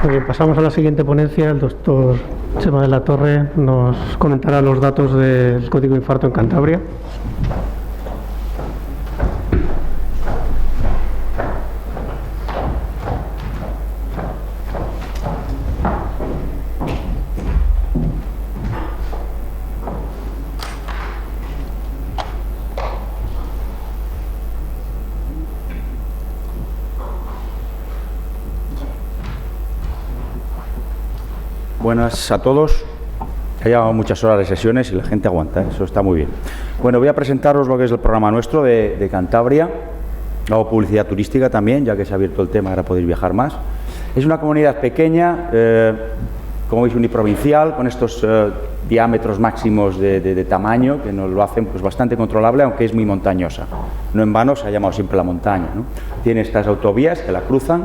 Muy bien, pasamos a la siguiente ponencia. El doctor Chema de la Torre nos comentará los datos del código infarto en Cantabria. Buenas a todos. Ha llevado muchas horas de sesiones y la gente aguanta, eso está muy bien. Bueno, voy a presentaros lo que es el programa nuestro de Cantabria. Hago publicidad turística también, ya que se ha abierto el tema, ahora podéis viajar más. Es una comunidad pequeña, como veis, uniprovincial, con estos diámetros máximos de tamaño, que nos lo hacen pues bastante controlable, aunque es muy montañosa. No en vano se ha llamado siempre la montaña, ¿no? Tiene estas autovías que la cruzan.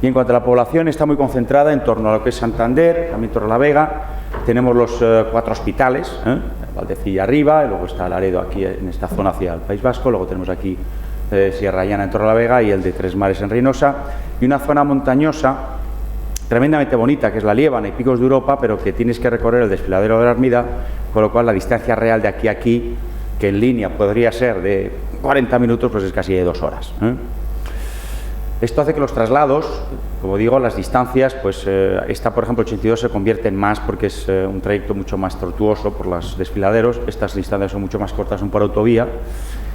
Y en cuanto a la población, está muy concentrada en torno a lo que es Santander, también Torrelavega. Tenemos los 4 hospitales, Valdecilla arriba, y luego está Laredo aquí en esta zona hacia el País Vasco, luego tenemos aquí Sierra Llana en Torrelavega y el de Tres Mares en Reynosa, y una zona montañosa tremendamente bonita, que es la Liébana y Picos de Europa, pero que tienes que recorrer el desfiladero de la Ermida, con lo cual la distancia real de aquí a aquí, que en línea podría ser de 40 minutos, pues es casi de 2 horas. Esto hace que los traslados, como digo, las distancias, pues esta, por ejemplo, 82 se convierte en más porque es un trayecto mucho más tortuoso por los desfiladeros. Estas distancias son mucho más cortas, son por autovía,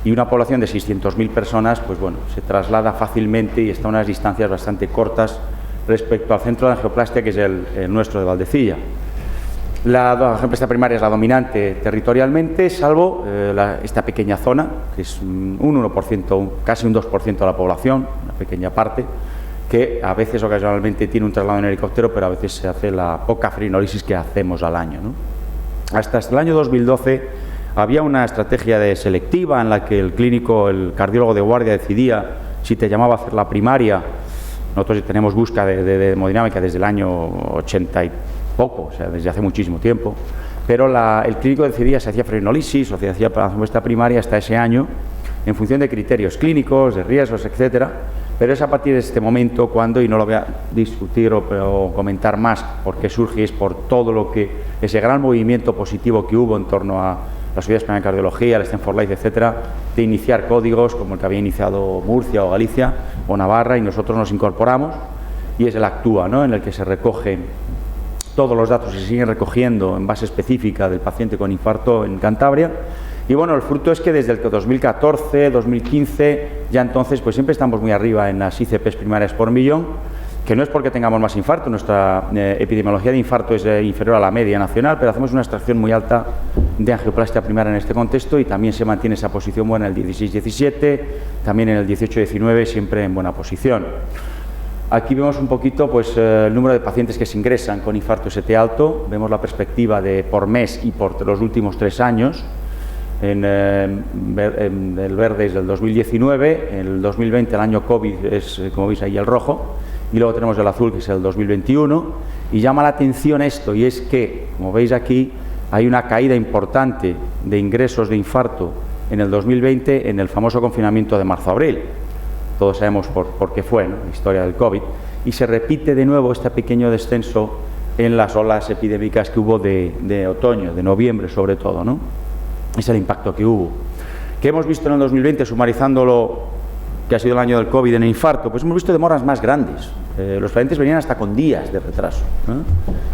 y una población de 600.000 personas, pues bueno, se traslada fácilmente y está a unas distancias bastante cortas respecto al centro de angioplastia, que es el nuestro de Valdecilla. La angioplastia primaria es la dominante territorialmente, salvo esta pequeña zona, que es un 1%, casi un 2% de la población, una pequeña parte, que a veces ocasionalmente tiene un traslado en helicóptero, pero a veces se hace la poca frenolisis que hacemos al año, ¿no? Hasta el año 2012 había una estrategia selectiva en la que el cardiólogo de guardia decidía si te llamaba a hacer la primaria. Nosotros tenemos búsqueda de hemodinámica desde el año 80 y poco, o sea, desde hace muchísimo tiempo, pero el clínico decidía si hacía frenolisis o si hacía muestra primaria hasta ese año, en función de criterios clínicos, de riesgos, etcétera, Pero es a partir de este momento cuando, y no lo voy a discutir o comentar más porque surge, es por todo lo que, ese gran movimiento positivo que hubo en torno a la Sociedad Española de Cardiología, el Stand for Life, etcétera, de iniciar códigos como el que había iniciado Murcia o Galicia o Navarra, y nosotros nos incorporamos, y es el Actúa, ¿no?, en el que se recogen todos los datos y se siguen recogiendo en base específica del paciente con infarto en Cantabria. Y bueno, el fruto es que desde el 2014, 2015, ya entonces pues siempre estamos muy arriba en las ICPs primarias por millón, que no es porque tengamos más infarto, nuestra epidemiología de infarto es inferior a la media nacional, pero hacemos una extracción muy alta de angioplastia primaria en este contexto, y también se mantiene esa posición buena en el 16-17, también en el 18-19, siempre en buena posición. Aquí vemos un poquito pues, el número de pacientes que se ingresan con infarto ST alto, vemos la perspectiva de por mes y por los últimos 3 años. En el verde es del 2019, en el 2020 el año COVID es, como veis ahí, el rojo, y luego tenemos el azul, que es el 2021, y llama la atención esto, y es que, como veis aquí, hay una caída importante de ingresos de infarto en el 2020 en el famoso confinamiento de marzo-abril. Todos sabemos por qué fue, ¿no?, la historia del COVID, y se repite de nuevo este pequeño descenso en las olas epidémicas que hubo de otoño, de noviembre sobre todo, ¿no? Es el impacto que hubo. ¿Qué hemos visto en el 2020, sumarizándolo, que ha sido el año del COVID en el infarto? Pues hemos visto demoras más grandes. Los pacientes venían hasta con días de retraso, ¿eh?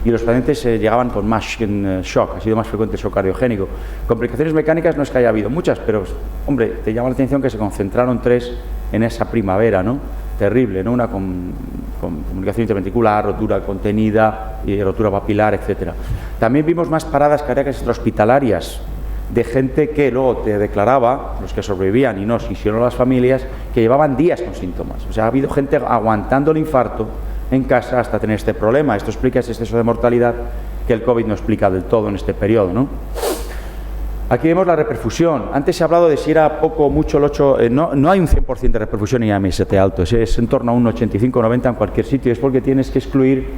Y los pacientes llegaban con más shock, ha sido más frecuente el shock cardiogénico. Complicaciones mecánicas no es que haya habido muchas, pero, hombre, te llama la atención que se concentraron 3 en esa primavera, ¿no? Terrible, ¿no? Una con comunicación interventricular, rotura contenida, y rotura papilar, etcétera. También vimos más paradas cardíacas extrahospitalarias, de gente que luego te declaraba, los que sobrevivían y no, si no las familias, que llevaban días con síntomas. O sea, ha habido gente aguantando el infarto en casa hasta tener este problema. Esto explica ese exceso de mortalidad que el COVID no explica del todo en este periodo, ¿no? Aquí vemos la reperfusión. Antes se ha hablado de si era poco o mucho el 8... no hay un 100% de reperfusión en IAM-ST alto, es en torno a un 85-90 en cualquier sitio. Es porque tienes que excluir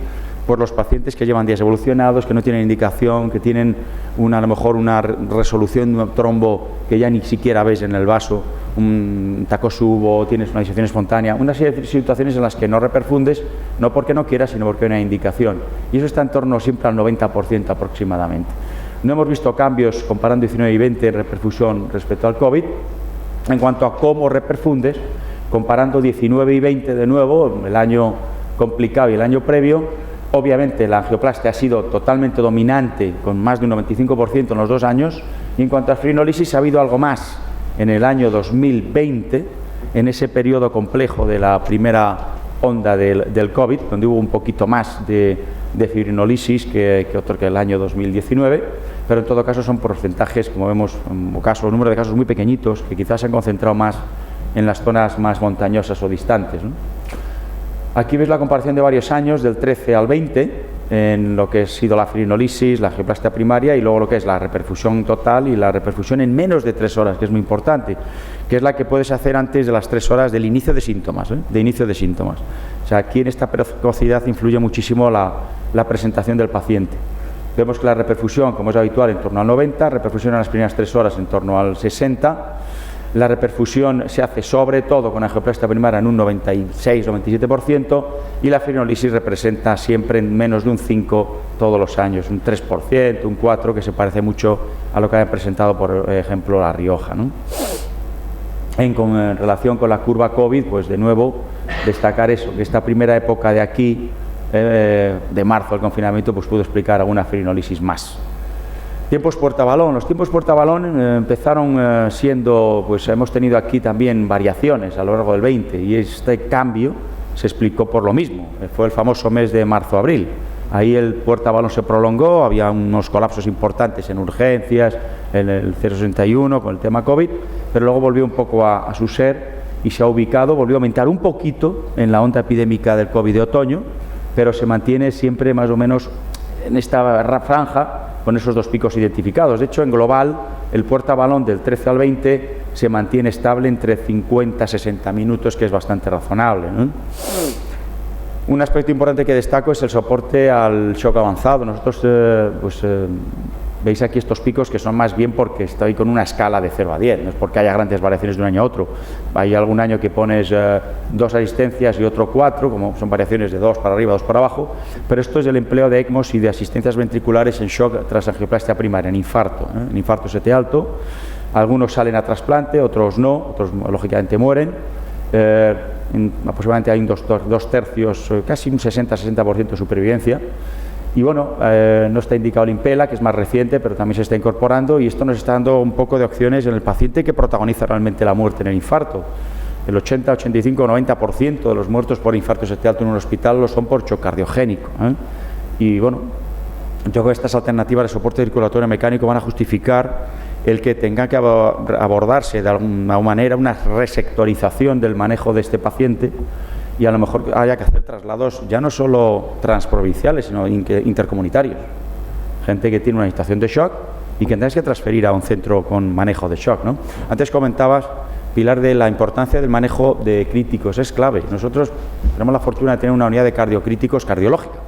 por los pacientes que llevan días evolucionados, que no tienen indicación, que tienen a lo mejor una resolución de un trombo que ya ni siquiera ves en el vaso, un tacosubo, tienes una disección espontánea, una serie de situaciones en las que no reperfundes, no porque no quieras, sino porque hay una indicación. Y eso está en torno siempre al 90% aproximadamente. No hemos visto cambios comparando 19 y 20 en reperfusión respecto al COVID. En cuanto a cómo reperfundes, comparando 19 y 20 de nuevo, el año complicado y el año previo, obviamente la angioplastia ha sido totalmente dominante, con más de un 95% en los 2 años, y en cuanto a fibrinólisis ha habido algo más en el año 2020, en ese periodo complejo de la primera onda del COVID, donde hubo un poquito más de fibrinólisis que el año 2019, pero en todo caso son porcentajes, como vemos, un número de casos muy pequeñitos, que quizás se han concentrado más en las zonas más montañosas o distantes, ¿no? Aquí ves la comparación de varios años, del 13 al 20, en lo que ha sido la fibrinólisis, la angioplastia primaria, y luego lo que es la reperfusión total y la reperfusión en menos de 3 horas, que es muy importante, que es la que puedes hacer antes de las 3 horas del inicio de síntomas, de inicio de síntomas. O sea, aquí en esta precocidad influye muchísimo la presentación del paciente. Vemos que la reperfusión, como es habitual, en torno al 90, reperfusión en las primeras 3 horas en torno al 60. La reperfusión se hace sobre todo con angioplastia primaria en un 96-97%, y la fibrinólisis representa siempre en menos de un 5 todos los años, un 3%, un 4%, que se parece mucho a lo que ha presentado, por ejemplo, La Rioja, ¿no? En relación con la curva COVID, pues de nuevo destacar eso, que esta primera época de aquí, de marzo del confinamiento, pues pudo explicar alguna fibrinólisis más. Tiempos puerta-balón. Los tiempos puerta-balón empezaron siendo, pues hemos tenido aquí también variaciones a lo largo del 20, y este cambio se explicó por lo mismo. Fue el famoso mes de marzo-abril. Ahí el puerta-balón se prolongó, había unos colapsos importantes en urgencias, en el 061 con el tema COVID, pero luego volvió un poco a su ser y se ha ubicado, volvió a aumentar un poquito en la onda epidémica del COVID de otoño, pero se mantiene siempre más o menos en esta franja, con esos 2 picos identificados. De hecho, en global, el puerta-balón del 13 al 20 se mantiene estable entre 50 y 60 minutos, que es bastante razonable, ¿no? Un aspecto importante que destaco es el soporte al shock avanzado. Nosotros Veis aquí estos picos que son más bien porque estoy con una escala de 0 a 10, no es porque haya grandes variaciones de un año a otro. Hay algún año que pones 2 asistencias y otro 4, como son variaciones de 2 para arriba, 2 para abajo, pero esto es el empleo de ECMOs y de asistencias ventriculares en shock tras angioplastia primaria, en infarto, en infarto ST alto. Algunos salen a trasplante, otros no, otros lógicamente mueren. Aproximadamente hay dos tercios, casi un 60-60% de supervivencia. Y bueno, no está indicado el Impela, que es más reciente, pero también se está incorporando, y esto nos está dando un poco de opciones en el paciente que protagoniza realmente la muerte en el infarto. El 80, 85, 90% de los muertos por infarto ST alto en un hospital lo son por shock cardiogénico. Y bueno, yo creo que estas alternativas de soporte circulatorio mecánico van a justificar el que tenga que abordarse de alguna manera una resectorización del manejo de este paciente, y a lo mejor haya que hacer traslados ya no solo transprovinciales, sino intercomunitarios. Gente que tiene una situación de shock y que tengas que transferir a un centro con manejo de shock, ¿no? Antes comentabas, Pilar, de la importancia del manejo de críticos. Es clave. Nosotros tenemos la fortuna de tener una unidad de cardiocríticos cardiológica,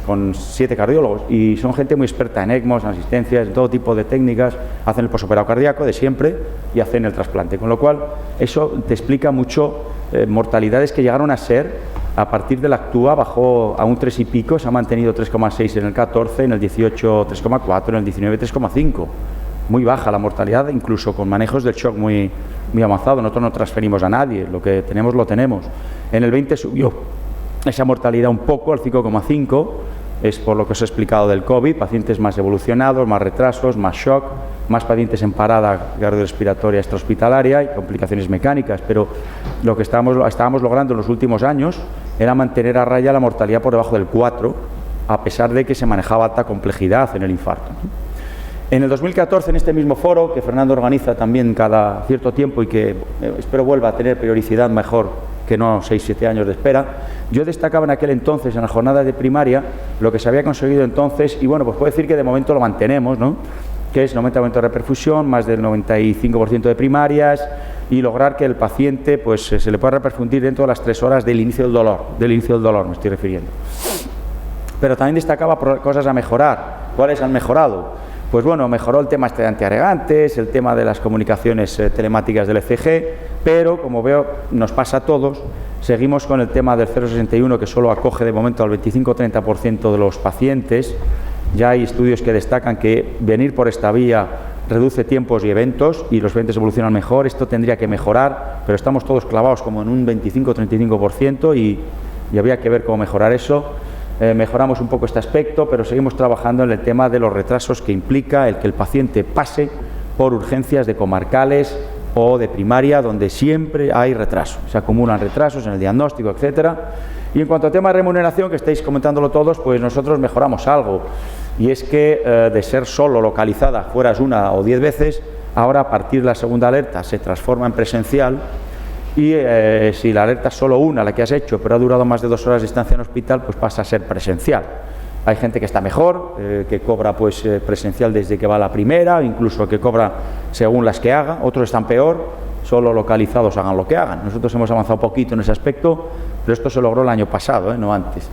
con 7 cardiólogos, y son gente muy experta en ECMOs, en asistencias, en todo tipo de técnicas. Hacen el posoperado cardíaco de siempre y hacen el trasplante, con lo cual eso te explica mucho mortalidades que llegaron a ser, a partir de la Actúa bajó a un 3 y pico, se ha mantenido 3,6 en el 14, en el 18 3,4, en el 19 3,5. Muy baja la mortalidad, incluso con manejos del shock muy avanzado. Nosotros no transferimos a nadie, lo que tenemos lo tenemos. En el 20 subió esa mortalidad un poco, al 5,5, es por lo que os he explicado del COVID, pacientes más evolucionados, más retrasos, más shock, más pacientes en parada cardiorrespiratoria extrahospitalaria y complicaciones mecánicas, pero lo que estábamos logrando en los últimos años era mantener a raya la mortalidad por debajo del 4, a pesar de que se manejaba alta complejidad en el infarto. En el 2014, en este mismo foro, que Fernando organiza también cada cierto tiempo y que espero vuelva a tener periodicidad mejor que no 6-7 años de espera, yo destacaba en aquel entonces, en las jornadas de primaria, lo que se había conseguido entonces, y bueno, pues puedo decir que de momento lo mantenemos, ¿no? Que es 90% de reperfusión, más del 95% de primarias, y lograr que el paciente pues se le pueda reperfundir dentro de las 3 horas del inicio del dolor me estoy refiriendo. Pero también destacaba cosas a mejorar. ¿Cuáles han mejorado? Pues bueno, mejoró el tema de antiagregantes, el tema de las comunicaciones telemáticas del ECG, pero como veo nos pasa a todos, seguimos con el tema del 061, que solo acoge de momento al 25-30% de los pacientes. Ya hay estudios que destacan que venir por esta vía reduce tiempos y eventos, y los pacientes evolucionan mejor. Esto tendría que mejorar, pero estamos todos clavados como en un 25-35% y habría que ver cómo mejorar eso. Mejoramos un poco este aspecto, pero seguimos trabajando en el tema de los retrasos que implica el que el paciente pase por urgencias de comarcales o de primaria, donde siempre hay retraso, se acumulan retrasos en el diagnóstico, etcétera. Y en cuanto al tema de remuneración, que estáis comentándolo todos, pues nosotros mejoramos algo, y es que de ser solo localizada fueras 1 o 10 veces, ahora a partir de la segunda alerta se transforma en presencial. Y si la alerta es solo una, la que has hecho, pero ha durado más de 2 horas de estancia en hospital, pues pasa a ser presencial. Hay gente que está mejor, que cobra pues presencial desde que va a la primera, incluso que cobra según las que haga. Otros están peor, solo localizados, hagan lo que hagan. Nosotros hemos avanzado un poquito en ese aspecto, pero esto se logró el año pasado, no antes.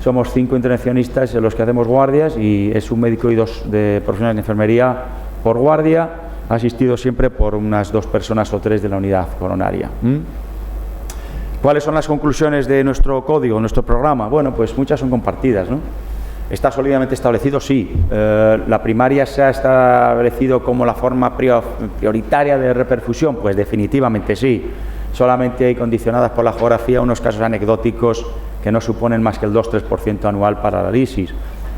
Somos 5 intervencionistas en los que hacemos guardias, y es un médico y 2 de profesionales de enfermería por guardia, asistido siempre por unas 2 personas o 3 de la unidad coronaria. ¿Cuáles son las conclusiones de nuestro código, nuestro programa? Bueno, pues muchas son compartidas, ¿no? ¿Está sólidamente establecido? Sí. ¿La primaria se ha establecido como la forma prioritaria de reperfusión? Pues definitivamente sí. Solamente hay condicionadas por la geografía unos casos anecdóticos que no suponen más que el 2-3% anual para la lisis.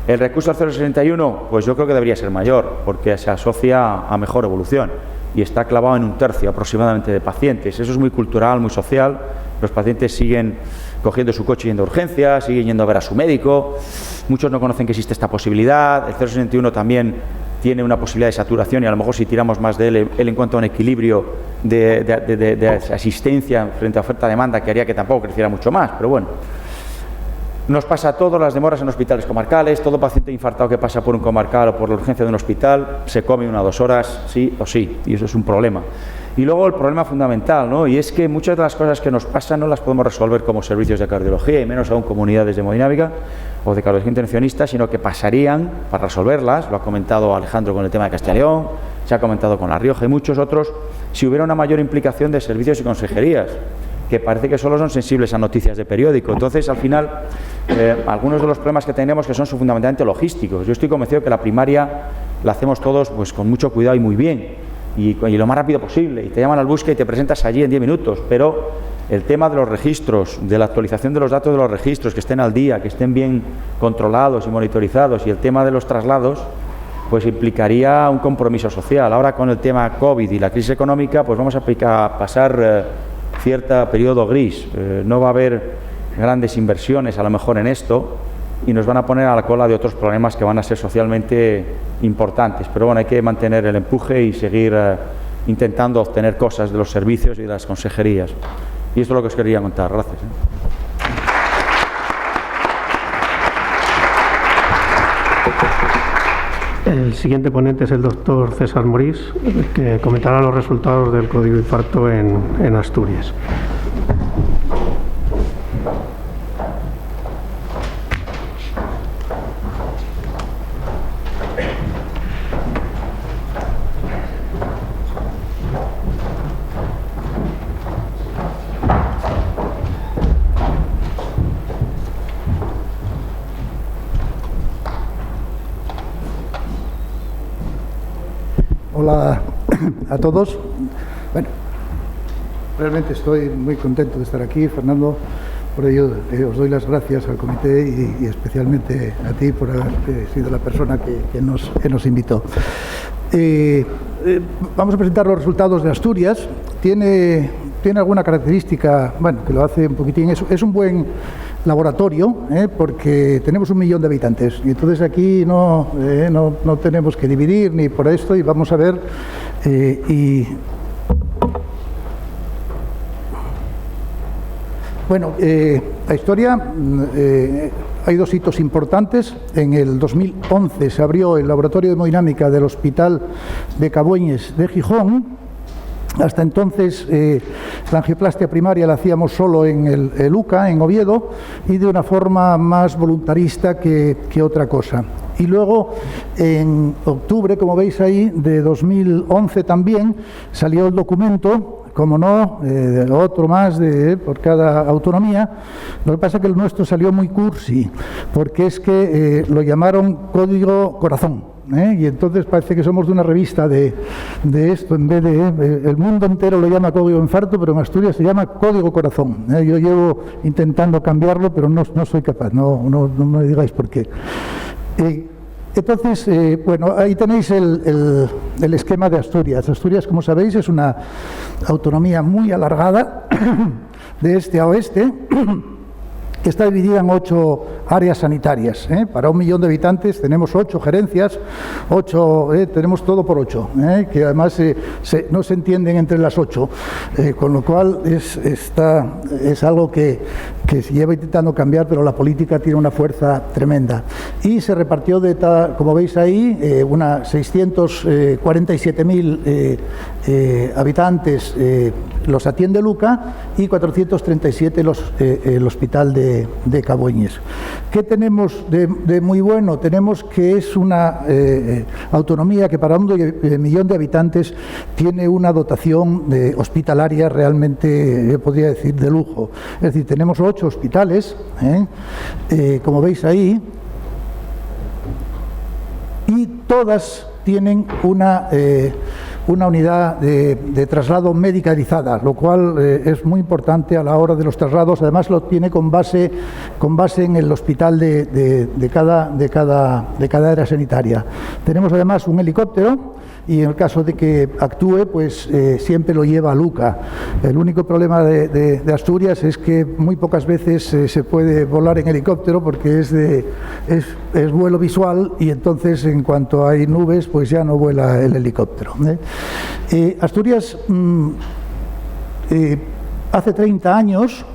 El recurso al 061, pues yo creo que debería ser mayor, porque se asocia a mejor evolución y está clavado en 1/3 aproximadamente de pacientes. Eso es muy cultural, muy social. Los pacientes siguen cogiendo su coche yendo a urgencias, siguen yendo a ver a su médico. Muchos no conocen que existe esta posibilidad. El 061 también tiene una posibilidad de saturación, y a lo mejor si tiramos más de él en cuanto a un equilibrio de asistencia frente a oferta-demanda, que haría que tampoco creciera mucho más, pero bueno. Nos pasa a todos, las demoras en hospitales comarcales. Todo paciente infartado que pasa por un comarcal o por la urgencia de un hospital se come 1 o 2 horas, sí o sí, y eso es un problema. Y luego el problema fundamental, ¿no? Y es que muchas de las cosas que nos pasan no las podemos resolver como servicios de cardiología, y menos aún como unidades de hemodinámica o de cardiología intervencionista, sino que pasarían, para resolverlas, lo ha comentado Alejandro con el tema de Castilla y León, se ha comentado con La Rioja y muchos otros, si hubiera una mayor implicación de servicios y consejerías, que parece que solo son sensibles a noticias de periódico. Entonces, al final, algunos de los problemas que tenemos que son fundamentalmente logísticos. Yo estoy convencido que la primaria la hacemos todos pues con mucho cuidado y muy bien, y lo más rápido posible, y te llaman al búsqueda y te presentas allí en 10 minutos, pero el tema de los registros, de la actualización de los datos de los registros, que estén al día, que estén bien controlados y monitorizados, y el tema de los traslados, pues implicaría un compromiso social. Ahora, con el tema COVID y la crisis económica, pues vamos a pasar cierto periodo gris. No va a haber grandes inversiones a lo mejor en esto, y nos van a poner a la cola de otros problemas que van a ser socialmente importantes. Pero bueno, hay que mantener el empuje y seguir intentando obtener cosas de los servicios y de las consejerías. Y esto es lo que os quería contar. Gracias. El siguiente ponente es el doctor César Morís, que comentará los resultados del código infarto en Asturias. Hola a todos. Bueno, realmente estoy muy contento de estar aquí, Fernando. Por ello os doy las gracias al comité y especialmente a ti por haber sido la persona que nos invitó. Vamos a presentar los resultados de Asturias. Tiene alguna característica, bueno, que lo hace un poquitín. Es un buen laboratorio, porque tenemos 1 millón de habitantes y entonces aquí no tenemos que dividir ni por esto, y vamos a ver bueno, la historia, hay 2 hitos importantes. En el 2011 se abrió el laboratorio de hemodinámica del Hospital de Cabueñes de Gijón. Hasta entonces la angioplastia primaria la hacíamos solo en el UCA, en Oviedo, y de una forma más voluntarista que otra cosa. Y luego, en octubre, como veis ahí, de 2011 también, salió el documento, como no, otro más por cada autonomía. Lo que pasa es que el nuestro salió muy cursi, porque es que lo llamaron Código Corazón. Y entonces parece que somos de una revista de esto, en vez de el mundo entero lo llama Código Infarto, pero en Asturias se llama Código Corazón. Yo llevo intentando cambiarlo, pero no soy capaz, no me digáis por qué. Entonces, bueno, ahí tenéis el esquema de Asturias. Asturias, como sabéis, es una autonomía muy alargada, de este a oeste, que está dividida en 8 áreas sanitarias. Para 1 millón de habitantes tenemos 8 gerencias, tenemos todo por 8, que además no se entienden entre las 8, con lo cual es algo que se lleva intentando cambiar, pero la política tiene una fuerza tremenda. Y se repartió, como veis ahí, 647.000 habitantes los atiende Luca y 437 el hospital de Cabueñes. ¿Qué tenemos de muy bueno? Tenemos que es una autonomía que para 1 millón de habitantes tiene una dotación hospitalaria realmente, yo podría decir, de lujo. Es decir, tenemos 8 hospitales, como veis ahí, y todas tienen una unidad de traslado medicalizada, lo cual es muy importante a la hora de los traslados. Además lo tiene con base en el hospital de cada área sanitaria. Tenemos además un helicóptero, y en el caso de que actúe, pues siempre lo lleva a Luca. El único problema de Asturias es que muy pocas veces se puede volar en helicóptero, porque es vuelo visual, y entonces en cuanto hay nubes pues ya no vuela el helicóptero. Asturias, hace 30 años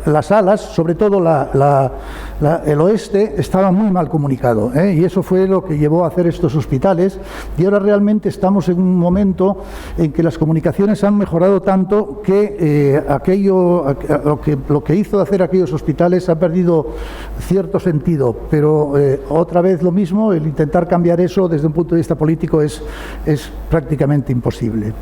las alas, sobre todo la el oeste estaba muy mal comunicado, y eso fue lo que llevó a hacer estos hospitales, y ahora realmente estamos en un momento en que las comunicaciones han mejorado tanto que lo que hizo hacer aquellos hospitales ha perdido cierto sentido, pero otra vez lo mismo, el intentar cambiar eso desde un punto de vista político es prácticamente imposible.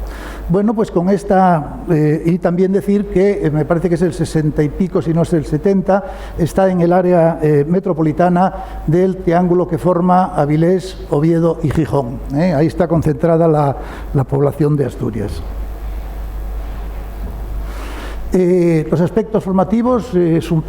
Bueno, pues con esta, y también decir que me parece que es el 60 y pico, si no es el 70, está en el área metropolitana del triángulo que forma Avilés, Oviedo y Gijón. Ahí está concentrada la población de Asturias. Los aspectos formativos es un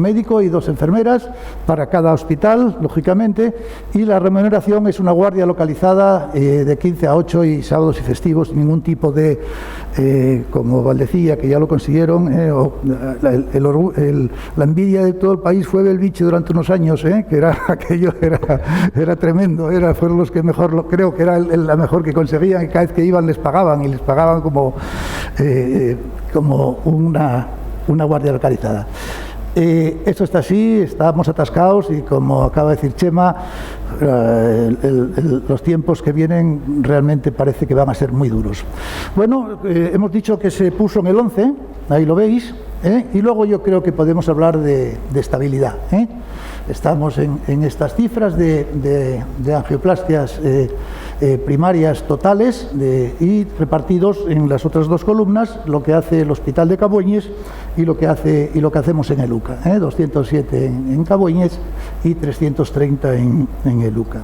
médico y 2 enfermeras para cada hospital, lógicamente, y la remuneración es una guardia localizada de 15 a 8 y sábados y festivos, sin ningún tipo de, como Valdecía, que ya lo consiguieron, la envidia de todo el país fue Belviche durante unos años, que aquello era tremendo, fueron los que mejor, creo que era la mejor que conseguían, y cada vez que iban les pagaban, y les pagaban como una guardia localizada. Esto está así, estamos atascados y, como acaba de decir Chema, los tiempos que vienen realmente parece que van a ser muy duros. Bueno, hemos dicho que se puso en el 11, ahí lo veis, y luego yo creo que podemos hablar de estabilidad. Estamos en estas cifras de angioplastias primarias totales y repartidos en las otras 2 columnas, lo que hace el Hospital de Cabueñes y lo que hacemos en el UCA, 207 en Cabueñes y 330 en el UCA.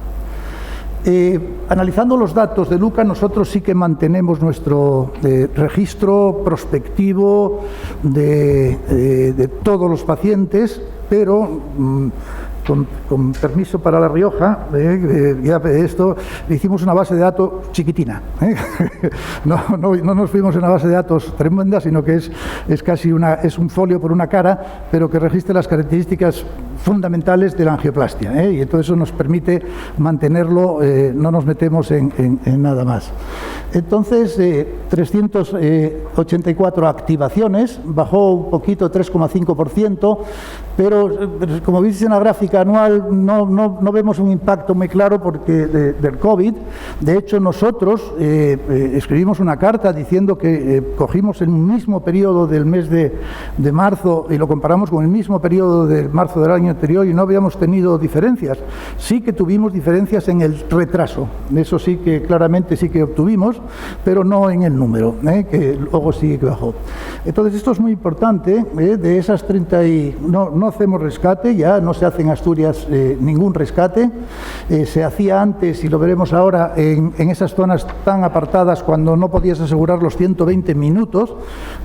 Analizando los datos de Luca, nosotros sí que mantenemos nuestro registro prospectivo de todos los pacientes, pero con permiso para La Rioja, ya esto, hicimos una base de datos chiquitina. No nos fuimos en una base de datos tremenda, sino que es casi es un folio por una cara, pero que registra las características fundamentales de la angioplastia, y entonces eso nos permite mantenerlo, no nos metemos en nada más. Entonces, 384 activaciones, bajó un poquito, 3,5%, pero como veis en la gráfica anual no vemos un impacto muy claro porque del COVID. De hecho, nosotros escribimos una carta diciendo que cogimos el mismo periodo del mes de marzo y lo comparamos con el mismo periodo de marzo del año anterior y no habíamos tenido diferencias. Sí que tuvimos diferencias en el retraso, eso sí que claramente sí que obtuvimos, pero no en el número, que luego sí que bajó. Entonces esto es muy importante, de esas 30 y... No hacemos rescate, ya no se hace en Asturias ningún rescate, se hacía antes, y lo veremos ahora, en esas zonas tan apartadas cuando no podías asegurar los 120 minutos,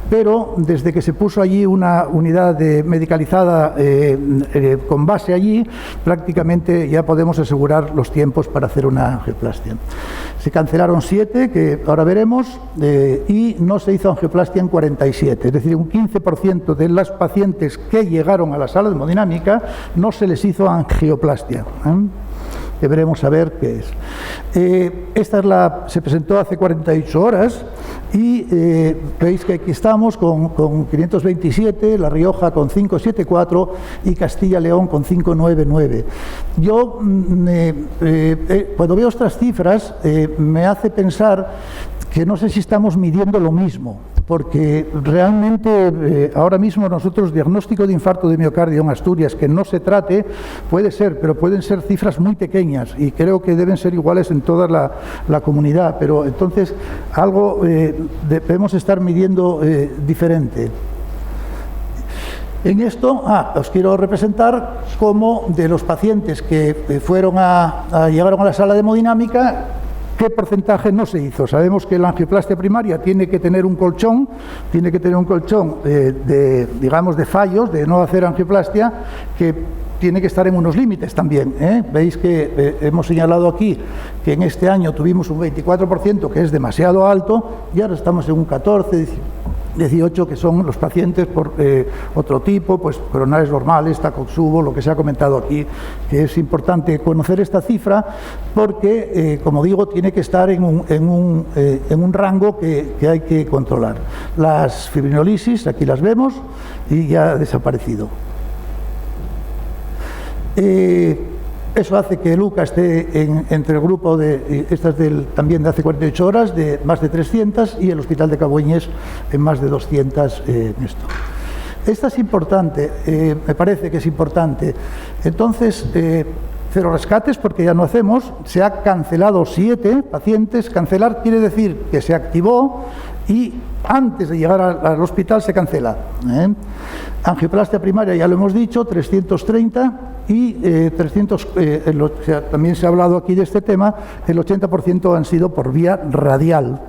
pero desde que se puso allí una unidad medicalizada con base allí, prácticamente ya podemos asegurar los tiempos para hacer una angioplastia. Se cancelaron 7, que ahora veremos, y no se hizo angioplastia en 47, es decir, un 15% de las pacientes que llegaron a la sala de hemodinámica no se les hizo angioplastia. Que veremos a ver qué es. Esta se presentó hace 48 horas y veis que aquí estamos con 527, La Rioja con 574 y Castilla-León con 599. Yo, cuando veo estas cifras, me hace pensar que no sé si estamos midiendo lo mismo, porque realmente ahora mismo nosotros diagnóstico de infarto de miocardio en Asturias que no se trate, puede ser, pero pueden ser cifras muy pequeñas y creo que deben ser iguales en toda la comunidad, pero entonces algo debemos estar midiendo diferente. En esto, os quiero representar cómo de los pacientes que llegaron a la sala de hemodinámica, ¿qué porcentaje no se hizo? Sabemos que la angioplastia primaria tiene que tener un colchón, digamos, de fallos, de no hacer angioplastia, que tiene que estar en unos límites también. Veis que hemos señalado aquí que en este año tuvimos un 24%, que es demasiado alto, y ahora estamos en un 14, 18, que son los pacientes por otro tipo, pues coronarios normales, Takotsubo, lo que se ha comentado aquí, que es importante conocer esta cifra porque, como digo, tiene que estar en un rango que hay que controlar. Las fibrinolisis, aquí las vemos, y ya ha desaparecido. Eso hace que Luca esté entre el grupo de estas también de hace 48 horas, de más de 300, y el Hospital de Cabueñes en más de 200 en esto. Esta es importante, me parece que es importante. Entonces, 0 rescates porque ya no hacemos, se ha cancelado 7 pacientes. Cancelar quiere decir que se activó y antes de llegar al hospital se cancela. Angioplastia primaria, ya lo hemos dicho, 330, y 300, también se ha hablado aquí de este tema, el 80% han sido por vía radial.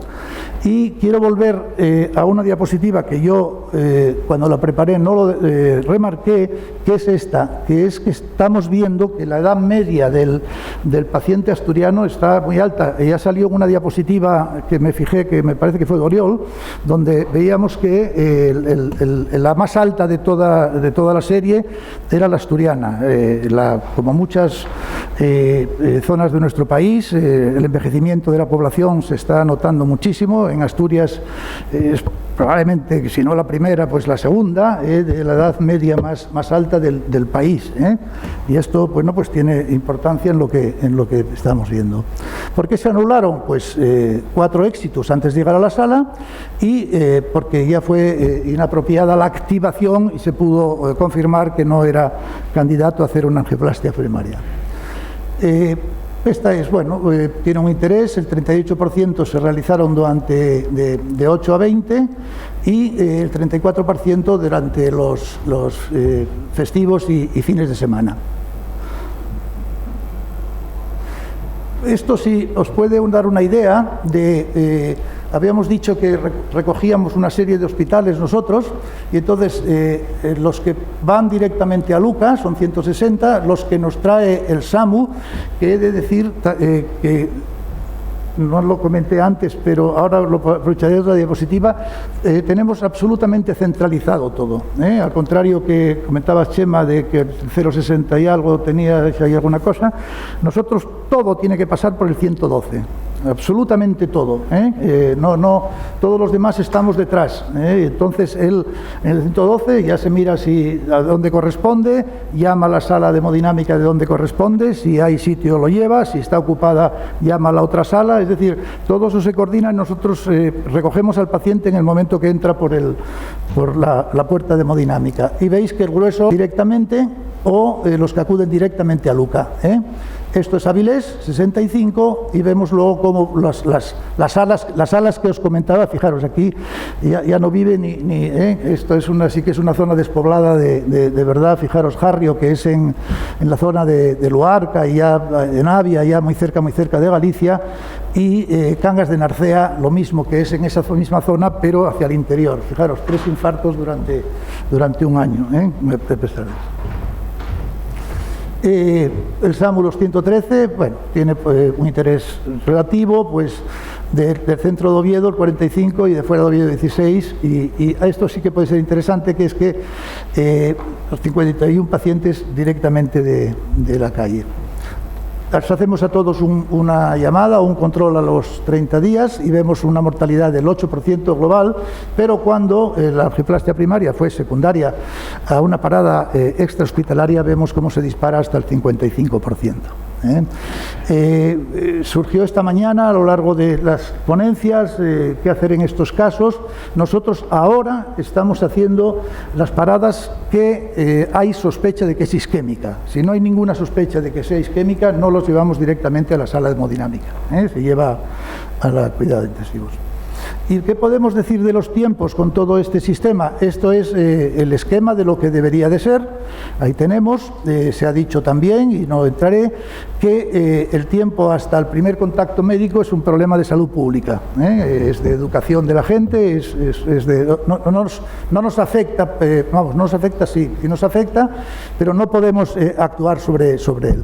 Y quiero volver a una diapositiva que yo, cuando la preparé, no lo remarqué, que es esta, que es que estamos viendo que la edad media del paciente asturiano está muy alta. Ya salió una diapositiva que me fijé, que me parece que fue de Oriol, donde veíamos que la más alta de toda la serie era la asturiana. Como muchas zonas de nuestro país, el envejecimiento de la población se está notando muchísimo. En Asturias es probablemente, si no la primera, pues la segunda, de la edad media más alta del país. Y esto, bueno, pues tiene importancia en lo que estamos viendo. ¿Por qué se anularon? Pues 4 éxitos antes de llegar a la sala, y porque ya fue inapropiada la activación y se pudo confirmar que no era candidato a hacer una angioplastia primaria. Esta es, bueno, tiene un interés, el 38% se realizaron durante de 8 a 20 y el 34% durante los festivos y fines de semana. Esto sí os puede dar una idea de... habíamos dicho que recogíamos una serie de hospitales nosotros, y entonces los que van directamente a Luca son 160, los que nos trae el SAMU, que he de decir que no lo comenté antes, pero ahora lo aprovecharé de otra diapositiva, tenemos absolutamente centralizado todo, al contrario que comentaba Chema de que el 0,60 y algo tenía ahí alguna cosa. Nosotros todo tiene que pasar por el 112. Absolutamente todo, no, todos los demás estamos detrás, entonces él en el 112 ya se mira a dónde corresponde, llama a la sala de hemodinámica de donde corresponde, si hay sitio lo lleva, si está ocupada llama a la otra sala, es decir, todo eso se coordina y nosotros recogemos al paciente en el momento que entra por la puerta de hemodinámica, y veis que el grueso directamente o los que acuden directamente a Luca. Esto es Avilés, 65, y vemos luego como las salas que os comentaba, fijaros, aquí ya no vive ni esto es sí que es una zona despoblada de verdad. Fijaros, Jarrio, que es en la zona de Luarca, y ya en Avia, ya muy cerca de Galicia, y Cangas de Narcea, lo mismo, que es en esa misma zona, pero hacia el interior. Fijaros, 3 infartos durante un año, el SAMU los 113, bueno, tiene un interés relativo, pues del centro de Oviedo el 45 y de fuera de Oviedo 16, y a esto sí que puede ser interesante, que es que los 51 pacientes directamente de la calle. Les hacemos a todos una llamada o un control a los 30 días y vemos una mortalidad del 8% global, pero cuando la angioplastia primaria fue secundaria a una parada extrahospitalaria, vemos cómo se dispara hasta el 55%. Surgió esta mañana a lo largo de las ponencias qué hacer en estos casos. Nosotros ahora estamos haciendo las paradas que hay sospecha de que es isquémica. Si no hay ninguna sospecha de que sea isquémica, no los llevamos directamente a la sala de hemodinámica, se lleva a la cuidado de intensivos. ¿Y qué podemos decir de los tiempos con todo este sistema? Esto es el esquema de lo que debería de ser. Ahí tenemos, se ha dicho también, y no entraré, que el tiempo hasta el primer contacto médico es un problema de salud pública, es de educación de la gente, no nos afecta, no nos afecta, sí nos afecta, pero no podemos actuar sobre él.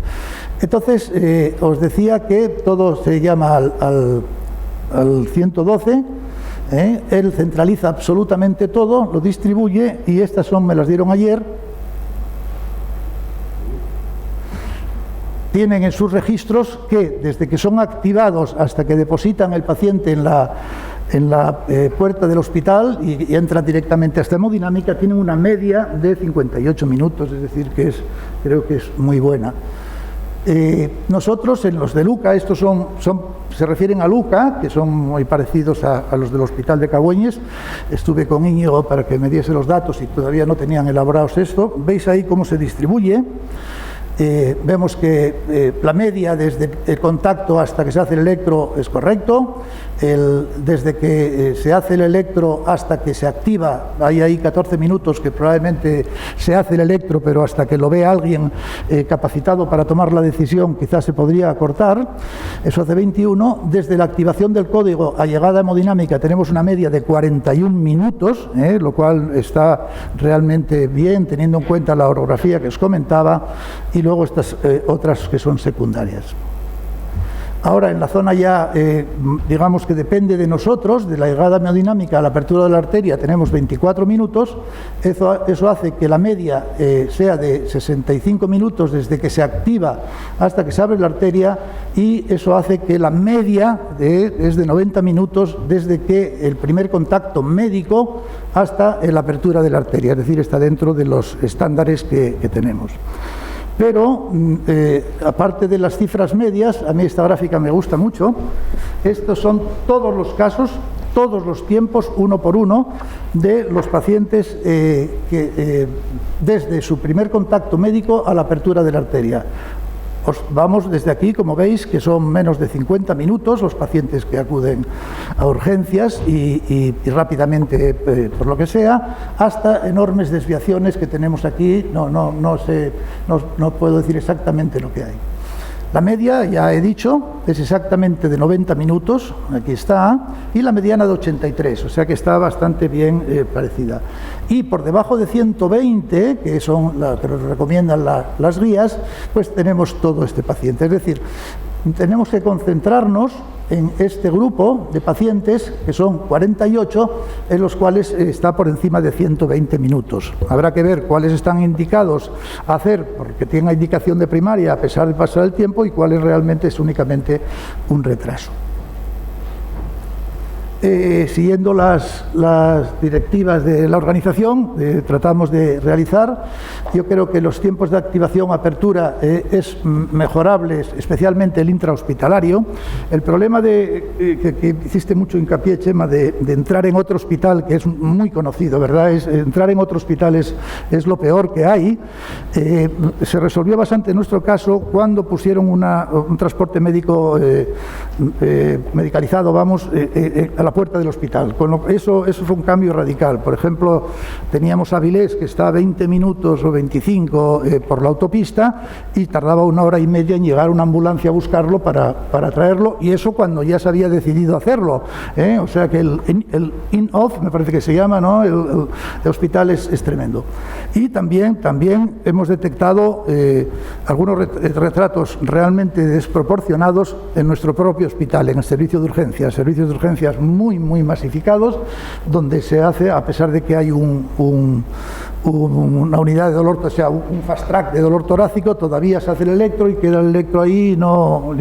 Entonces, os decía que todo se llama al 112, él centraliza absolutamente todo, lo distribuye, y estas me las dieron ayer. Tienen en sus registros que desde que son activados hasta que depositan el paciente en puerta del hospital y entran directamente hasta hemodinámica, tienen una media de 58 minutos, es decir, que creo que es muy buena. Nosotros, en los de Luca, estos se refieren a Luca, que son muy parecidos a los del Hospital de Cabueñes. Estuve con Íñigo para que me diese los datos y todavía no tenían elaborados esto. Veis ahí cómo se distribuye. Vemos que la media desde el contacto hasta que se hace el electro es correcto. Desde que se hace el electro hasta que se activa, hay ahí 14 minutos que probablemente se hace el electro, pero hasta que lo ve alguien capacitado para tomar la decisión quizás se podría acortar. Eso hace 21. Desde la activación del código a llegada hemodinámica tenemos una media de 41 minutos, lo cual está realmente bien teniendo en cuenta la orografía que os comentaba, y luego estas otras que son secundarias. Ahora, en la zona ya, digamos que depende de nosotros, de la llegada hemodinámica a la apertura de la arteria, tenemos 24 minutos. Eso hace que la media sea de 65 minutos desde que se activa hasta que se abre la arteria, y eso hace que la media es de 90 minutos desde que el primer contacto médico hasta la apertura de la arteria, es decir, está dentro de los estándares que tenemos. Pero, aparte de las cifras medias, a mí esta gráfica me gusta mucho. Estos son todos los casos, todos los tiempos, uno por uno, de los pacientes que desde su primer contacto médico a la apertura de la arteria. Vamos desde aquí, como veis, que son menos de 50 minutos los pacientes que acuden a urgencias y rápidamente, por lo que sea, hasta enormes desviaciones que tenemos aquí. No puedo decir exactamente lo que hay. La media, ya he dicho, es exactamente de 90 minutos, aquí está, y la mediana de 83, o sea que está bastante bien parecida. Y por debajo de 120, que son las que nos recomiendan las guías, pues tenemos todo este paciente. Es decir, tenemos que concentrarnos en este grupo de pacientes, que son 48, en los cuales está por encima de 120 minutos. Habrá que ver cuáles están indicados a hacer, porque tienen indicación de primaria a pesar de pasar el tiempo, y cuáles realmente es únicamente un retraso. Siguiendo las directivas de la organización, tratamos de realizar. Yo creo que los tiempos de activación, apertura, es mejorable, especialmente el intrahospitalario. El problema que hiciste mucho hincapié, Chema, de entrar en otro hospital, que es muy conocido, ¿verdad? Entrar en otro hospital es lo peor que hay. Se resolvió bastante en nuestro caso cuando pusieron un transporte médico medicalizado, vamos, a la puerta del hospital. Eso fue un cambio radical. Por ejemplo, teníamos Avilés, que está a 20 minutos o 25 por la autopista, y tardaba 1 hora y media en llegar una ambulancia a buscarlo para traerlo, y eso cuando ya se había decidido hacerlo. O sea que el in-off, me parece que se llama, ¿no? El hospital es tremendo. Y también hemos detectado algunos retratos realmente desproporcionados en nuestro propio hospital, en el servicio de urgencias muy masificados, donde se hace, a pesar de que hay una unidad de dolor, o sea, un fast track de dolor torácico, todavía se hace el electro y queda el electro ahí y no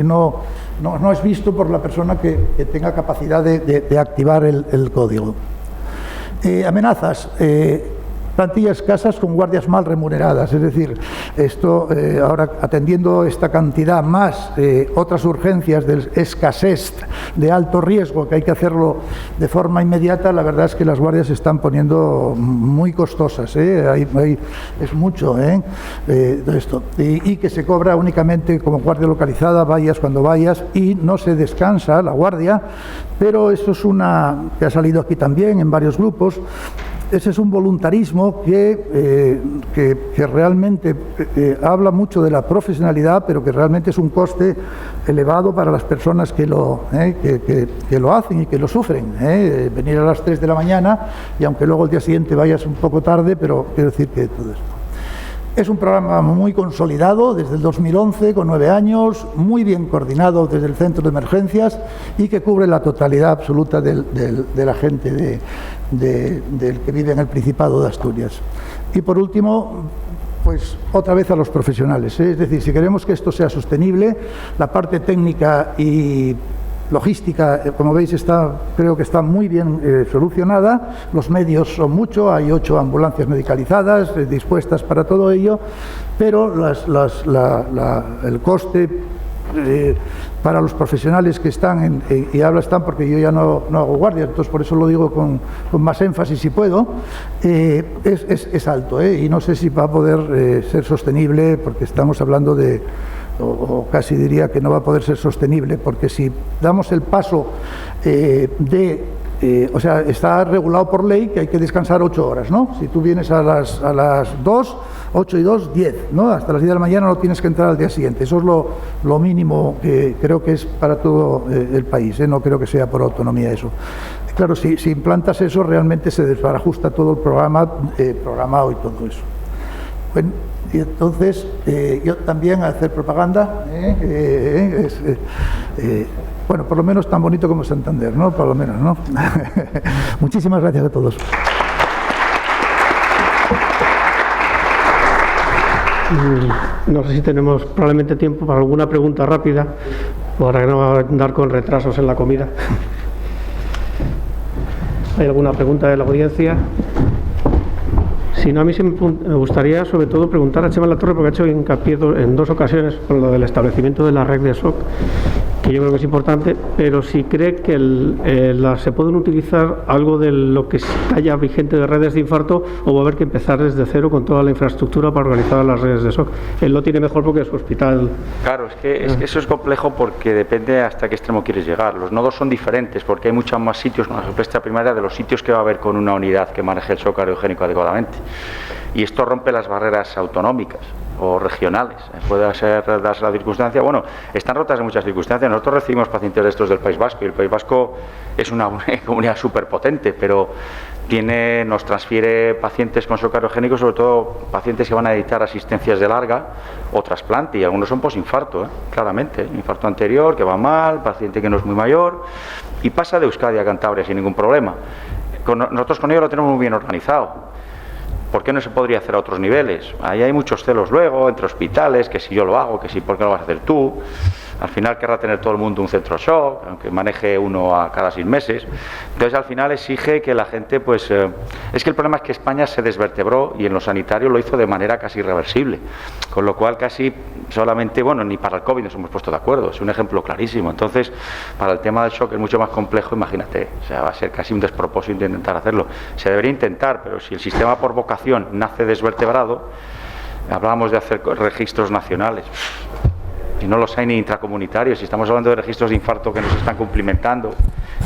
es visto por la persona que tenga capacidad de activar el código. Amenazas. Plantillas escasas con guardias mal remuneradas, es decir, esto ahora atendiendo esta cantidad más otras urgencias de escasez de alto riesgo, que hay que hacerlo de forma inmediata, la verdad es que las guardias se están poniendo muy costosas, es mucho de esto, y que se cobra únicamente como guardia localizada, vayas cuando vayas, y no se descansa la guardia, pero esto es que ha salido aquí también en varios grupos. Ese es un voluntarismo que realmente habla mucho de la profesionalidad, pero que realmente es un coste elevado para las personas que lo hacen y que lo sufren. Venir a las 3 de la mañana y aunque luego el día siguiente vayas un poco tarde, pero quiero decir que todo esto. Es un programa muy consolidado desde el 2011, con 9 años, muy bien coordinado desde el centro de emergencias y que cubre la totalidad absoluta de la gente del que vive en el Principado de Asturias. Y por último, pues otra vez a los profesionales, Es decir, si queremos que esto sea sostenible, la parte técnica y logística, como veis, creo que está muy bien solucionada. Los medios son muchos, hay 8 ambulancias medicalizadas dispuestas para todo ello, pero el coste para los profesionales que están, y ahora están porque yo ya no hago guardia, entonces por eso lo digo con más énfasis si puedo, es alto, y no sé si va a poder ser sostenible, porque estamos hablando de, o casi diría que no va a poder ser sostenible, porque si damos el paso o sea, está regulado por ley que hay que descansar 8 horas, ¿no? Si tú vienes a las 2, 8 y 2, 10, ¿no? Hasta las 10 de la mañana no tienes que entrar al día siguiente. Eso es lo mínimo que creo que es para todo el país, no creo que sea por autonomía eso. Claro, si implantas eso, realmente se desbarajusta todo el programa programado y todo eso. Bueno, y entonces yo también a hacer propaganda, bueno, por lo menos tan bonito como Santander, ¿no? Por lo menos, ¿no? Muchísimas gracias a todos. No sé si tenemos probablemente tiempo para alguna pregunta rápida, para no andar con retrasos en la comida. ¿Hay alguna pregunta de la audiencia? Si no, a mí sí me gustaría sobre todo preguntar a Chema Latorre, porque ha hecho hincapié en 2 ocasiones con lo del establecimiento de la red de SOC, que yo creo que es importante, pero si cree que se pueden utilizar algo de lo que está ya vigente de redes de infarto, o va a haber que empezar desde cero con toda la infraestructura para organizar las redes de SOC. Él lo tiene mejor porque es su hospital. Claro, es que eso es complejo porque depende hasta qué extremo quieres llegar. Los nodos son diferentes porque hay muchos más sitios con la respuesta primaria de los sitios que va a haber con una unidad que maneje el shock cardiogénico adecuadamente. Y esto rompe las barreras autonómicas o regionales. Puede darse la circunstancia, bueno, están rotas en muchas circunstancias. Nosotros recibimos pacientes de estos del País Vasco, y el País Vasco es una comunidad súper potente, pero nos transfiere pacientes con shock cardiogénico, sobre todo pacientes que van a necesitar asistencias de larga o trasplante, y algunos son posinfarto, claramente, infarto anterior, que va mal, paciente que no es muy mayor, y pasa de Euskadi a Cantabria sin ningún problema. Nosotros con ello lo tenemos muy bien organizado. ¿Por qué no se podría hacer a otros niveles? Ahí hay muchos celos luego, entre hospitales, que si yo lo hago, que si ¿por qué lo vas a hacer tú? Al final querrá tener todo el mundo un centro shock, aunque maneje uno a cada 6 meses. Entonces al final exige que la gente, pues... es que el problema es que España se desvertebró y en lo sanitario lo hizo de manera casi irreversible. Con lo cual casi solamente, bueno, ni para el COVID nos hemos puesto de acuerdo, es un ejemplo clarísimo. Entonces, para el tema del shock es mucho más complejo, imagínate. O sea, va a ser casi un despropósito intentar hacerlo. Se debería intentar, pero si el sistema por vocación nace desvertebrado, hablábamos de hacer registros nacionales. Y no los hay ni intracomunitarios, si estamos hablando de registros de infarto que no se están cumplimentando,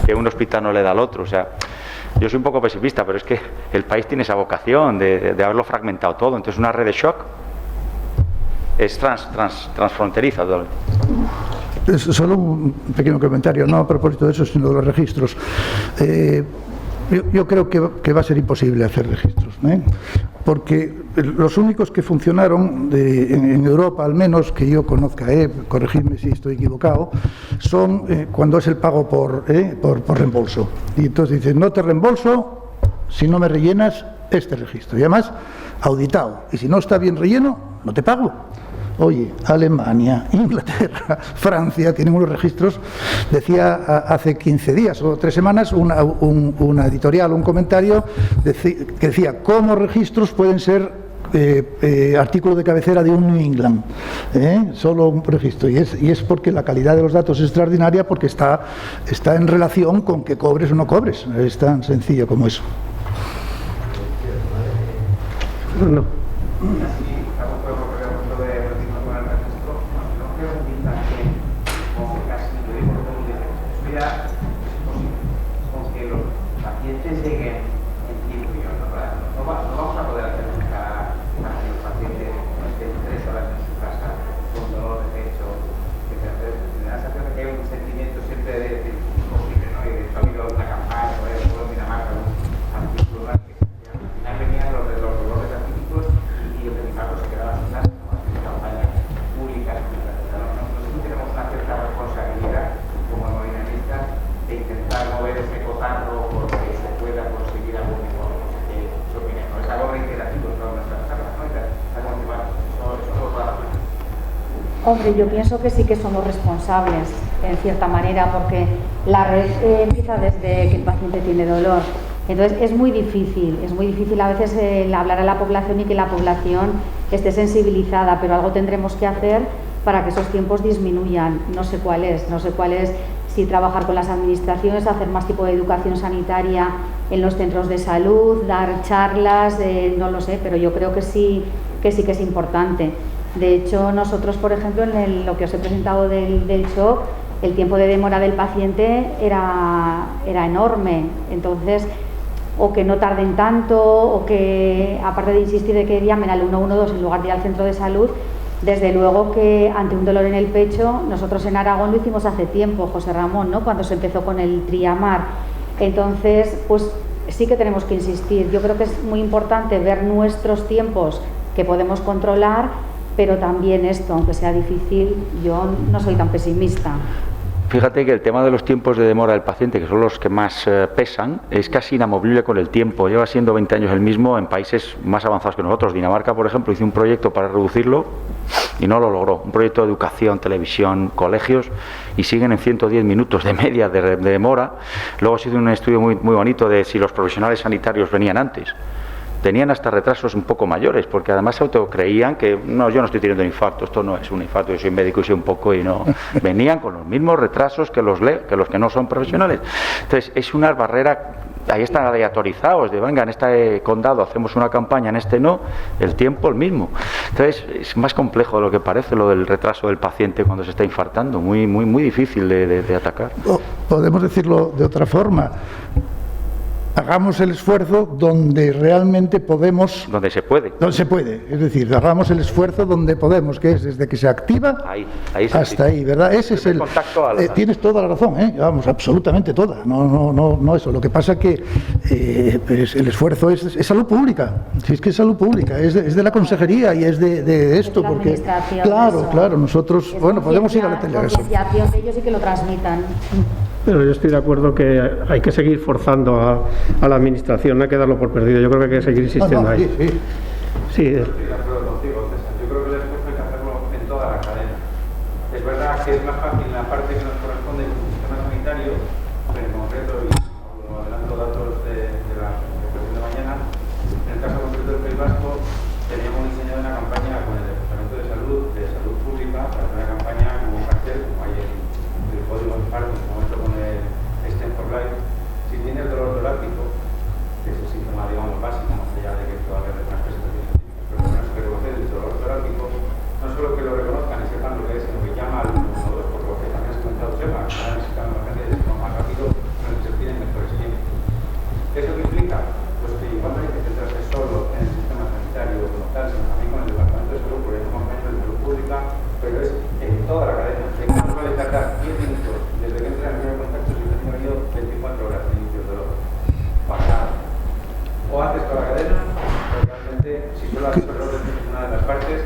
que un hospital no le da al otro. O sea, yo soy un poco pesimista, pero es que el país tiene esa vocación de haberlo fragmentado todo. Entonces una red de shock es transfronteriza. Es solo un pequeño comentario, no a propósito de eso, sino de los registros. Yo creo que va a ser imposible hacer registros, porque los únicos que funcionaron en Europa, al menos que yo conozca, corregidme si estoy equivocado, son cuando es el pago por reembolso. Y entonces dicen, no te reembolso si no me rellenas este registro. Y además, auditado. Y si no está bien relleno, no te pago. Oye, Alemania, Inglaterra, Francia tienen unos registros. Decía hace 15 días o 3 semanas una editorial, un comentario que decía cómo registros pueden ser artículo de cabecera de un New England, solo un registro, y es porque la calidad de los datos es extraordinaria, porque está en relación con que cobres o no cobres. Es tan sencillo como eso. No. Hombre, yo pienso que sí que somos responsables. en cierta manera, porque la red empieza desde que el paciente tiene dolor. Entonces es muy difícil a veces hablar a la población y que la población esté sensibilizada, pero algo tendremos que hacer para que esos tiempos disminuyan. No sé cuál es, si trabajar con las administraciones, hacer más tipo de educación sanitaria en los centros de salud, dar charlas, no lo sé, pero yo creo que sí que es importante. De hecho, nosotros, por ejemplo, en lo que os he presentado del shock, el tiempo de demora del paciente era enorme. Entonces, o que no tarden tanto, o que, aparte de insistir de que llamen al 112 en lugar de ir al centro de salud, desde luego que ante un dolor en el pecho, nosotros en Aragón lo hicimos hace tiempo, José Ramón, ¿no?, cuando se empezó con el Triamar. Entonces, pues sí que tenemos que insistir. Yo creo que es muy importante ver nuestros tiempos que podemos controlar, pero también esto, aunque sea difícil, yo no soy tan pesimista. Fíjate que el tema de los tiempos de demora del paciente, que son los que más pesan, es casi inamovible con el tiempo. Lleva siendo 20 años el mismo en países más avanzados que nosotros. Dinamarca, por ejemplo, hizo un proyecto para reducirlo y no lo logró. Un proyecto de educación, televisión, colegios, y siguen en 110 minutos de media de demora. Luego se hizo un estudio muy bonito de si los profesionales sanitarios venían antes. Tenían hasta retrasos un poco mayores, porque además se autocreían que no, yo no estoy teniendo infarto, esto no es un infarto, yo soy médico y sé un poco, y no. Venían con los mismos retrasos que los que no son profesionales. Entonces, es una barrera. Ahí están aleatorizados, de venga, en este condado hacemos una campaña, en este no, el tiempo el mismo. Entonces, es más complejo de lo que parece lo del retraso del paciente cuando se está infartando, muy difícil de atacar. Podemos decirlo de otra forma. Hagamos el esfuerzo donde realmente podemos... Donde se puede. Donde se puede. Es decir, hagamos el esfuerzo donde podemos, que es desde que se activa ahí hasta ahí, ¿verdad? Ese es el... tienes toda la razón, vamos, absolutamente toda. No eso. Lo que pasa que pues el esfuerzo es salud pública. Si es que es salud pública, es de la consejería y es de esto, porque... Claro, nosotros, bueno, podemos ir a la tele. Concienciación de ellos y que lo transmitan. Pero yo estoy de acuerdo que hay que seguir forzando a la administración, no hay que darlo por perdido. Yo creo que hay que seguir insistiendo ahí. Sí. Estoy de acuerdo contigo, César. Yo creo que el esfuerzo hay que hacerlo en toda la cadena. Es verdad que es más fácil en la parte que nos corresponde con el sistema sanitario, pero en concreto, y adelanto datos de la presentación de mañana, en el caso concreto del País Vasco, teníamos diseñado una campaña con el Departamento de Salud Pública, para hacer una campaña como un cartel, como hay en el código de infarto, en este momento con el Stem for Life. Si tienes dolor torácico, que es el síntoma, digamos, básico, más allá de que pueda haber unas presentaciones científicas, pero menos que reconocer el dolor torácico, no solo que lo reconozcan y sepan lo que es, sino que llama al 112, por lo que también has comentado, sepa, que ahora necesitan más gente de sistema más rápido, pero que se tienen mejores tiempos. ¿Eso qué implica? Pues que igual no hay que centrarse solo en el sistema sanitario como tal, sino también con el Departamento de Salud, porque somos miembros de salud pública, pero es en toda la cadena. ¿De qué nos vale tardar 10 minutos desde que entra en el primer contacto si el paciente ha venido 24 horas de inicio de dolor? Para nada. O haces toda la cadena, o realmente, si solo haces errores en una de las partes.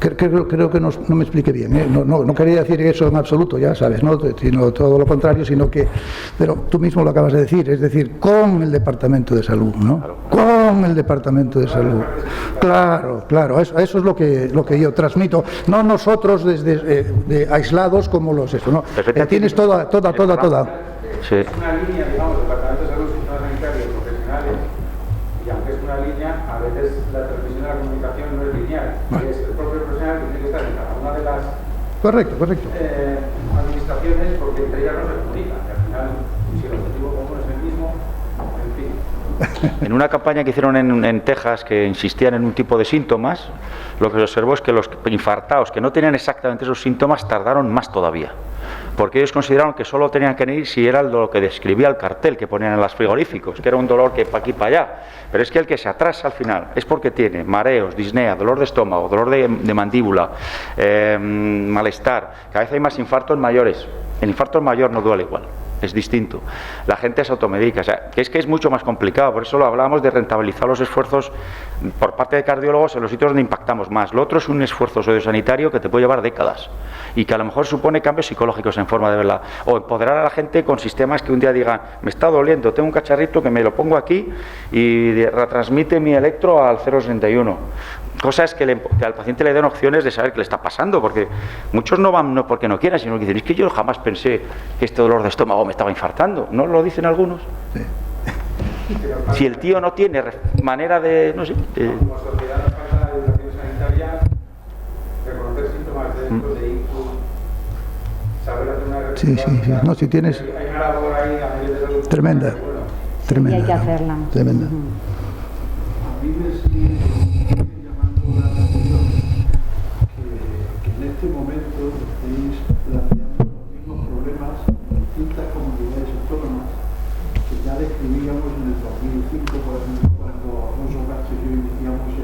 Creo que no me expliqué bien, no quería decir eso en absoluto, ya sabes, ¿no? Sino todo lo contrario, sino que, pero tú mismo lo acabas de decir, es decir, con el Departamento de Salud, ¿no? Con el Departamento de Salud. Claro, eso es lo que yo transmito, no nosotros desde aislados como los eso, ¿no? Tienes toda. Sí. Es una línea, digamos, Departamento de Salud, Sistema Sanitario, profesionales, y aunque es una línea, a veces la transmisión de la comunicación no es lineal, es el propio profesional que tiene que estar en cada una de las administraciones, porque entre ellas no se comunican, y al final, si el objetivo común es el mismo, en fin. En una campaña que hicieron en Texas, que insistían en un tipo de síntomas, lo que se observó es que los infartados que no tenían exactamente esos síntomas tardaron más todavía, porque ellos consideraron que solo tenían que ir si era lo que describía el cartel que ponían en los frigoríficos, que era un dolor que para aquí para allá. Pero es que el que se atrasa al final es porque tiene mareos, disnea, dolor de estómago, dolor de mandíbula, malestar. Cada vez hay más infartos mayores. El infarto mayor no duele igual. es distinto. La gente se automedica, o sea, que es mucho más complicado, por eso lo hablábamos de rentabilizar los esfuerzos por parte de cardiólogos en los sitios donde impactamos más. Lo otro es un esfuerzo sociosanitario que te puede llevar décadas y que a lo mejor supone cambios psicológicos en forma de verla, o empoderar a la gente con sistemas que un día digan, me está doliendo, tengo un cacharrito que me lo pongo aquí y retransmite mi electro al 061. Cosa es que al paciente le den opciones de saber qué le está pasando, porque muchos no van no porque no quieran, sino que dicen, es que yo jamás pensé que este dolor de estómago me estaba infartando. ¿No lo dicen algunos? Sí. Si el tío no tiene manera de, no sé... Como sociedad nos falta la educación sanitaria, reconocer síntomas de esto, de ictus, saber hacer una... Sí. No, si tienes... Hay una labor ahí a nivel de salud. Tremenda. Bueno. Tremenda. Y hay que hacerla. Tremenda. A mí me sigue llamando la atención que en este momento estéis planteando los mismos problemas en distintas comunidades autónomas que ya describíamos en el 2005, por ejemplo, cuando Alfonso Castro y yo iniciamos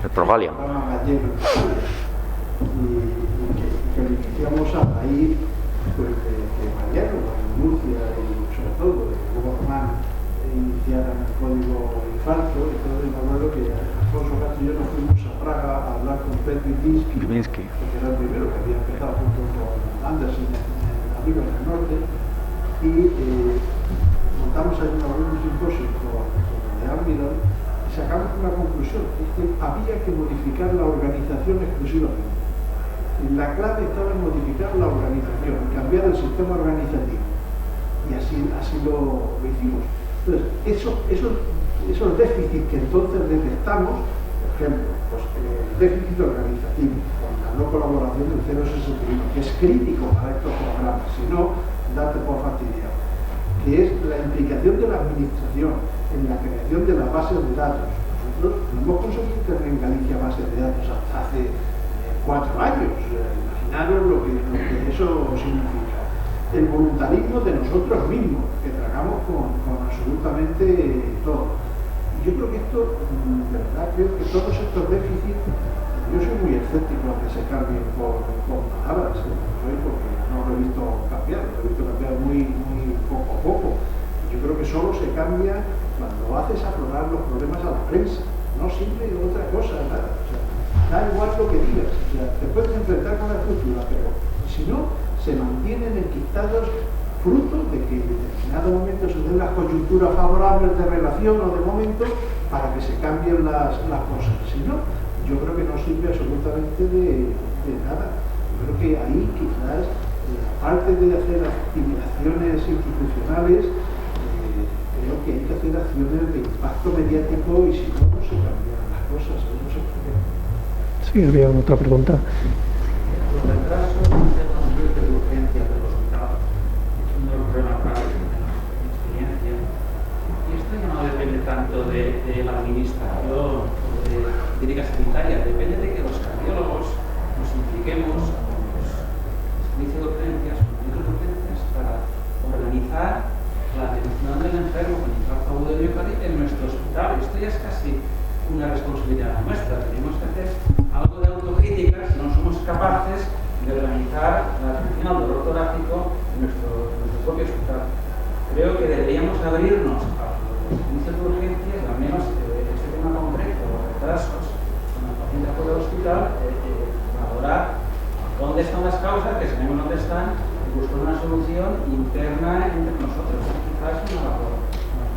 El Provalia. programa gallego y que lo iniciamos a raíz pues, de Mariano, en Murcia y sobre todo de Hugo Román iniciaran el código infarto, y todo el acuerdo que Alfonso Castro y yo nos fuimos a Praga a hablar con Petr Libinsky, que era el primero que había empezado junto con Andersen arriba en el norte, y montamos ahí un simposio con de Almirón y sacamos una conclusión, es que había que modificar la organización exclusivamente. La clave estaba en modificar la organización, cambiar el sistema organizativo, y así lo hicimos. Entonces, esos déficits que entonces detectamos, por ejemplo, pues, el déficit organizativo, con la no colaboración del 061, que es crítico para estos programas, si no, date por fastidiado, que es la implicación de la administración en la creación de las bases de datos. Nosotros no hemos conseguido tener en Galicia bases de datos hasta hace 4 años. Imaginaros lo que eso significa. El voluntarismo de nosotros mismos, que tragamos con absolutamente todo. Y yo creo que esto, de verdad, creo que todos estos déficits, yo soy muy escéptico a que se cambien por palabras, porque no lo he visto cambiar, lo he visto cambiar muy poco a poco. Yo creo que solo se cambia cuando haces aflorar los problemas a la prensa, no sirve de otra cosa, nada. O sea, da igual lo que digas, o sea, te puedes enfrentar con la estructura, pero si no, se mantienen enquistados fruto de que en determinado momento se den las coyunturas favorables de relación o de momento para que se cambien las cosas. Si no, yo creo que no sirve absolutamente de nada. Yo creo que ahí quizás, aparte de hacer acciones institucionales, creo que hay que hacer acciones de impacto mediático y si no, no se cambian las cosas. No se cambian. Sí, había otra pregunta. Los retrasos de urgencia del hospital es uno de los problemas graves que tenemos en experiencia. Y esto ya no depende tanto de la administración o de clínica sanitaria, depende de que los cardiólogos nos impliquemos con los servicios de urgencias, con los centros de urgencias, para organizar la atención del enfermo con infarto agudo de miocardio en nuestro hospital. Esto ya es casi una responsabilidad nuestra. Tenemos que hacer algo de autocrítica si no somos capaces de organizar la atención al dolor torácico en nuestro propio hospital. Creo que deberíamos abrirnos a los servicios de urgencias, al menos este tema concreto, los retrasos, cuando el paciente acude al hospital, valorar dónde están las causas, que sabemos dónde están, y buscar una solución interna entre nosotros. Quizás una labor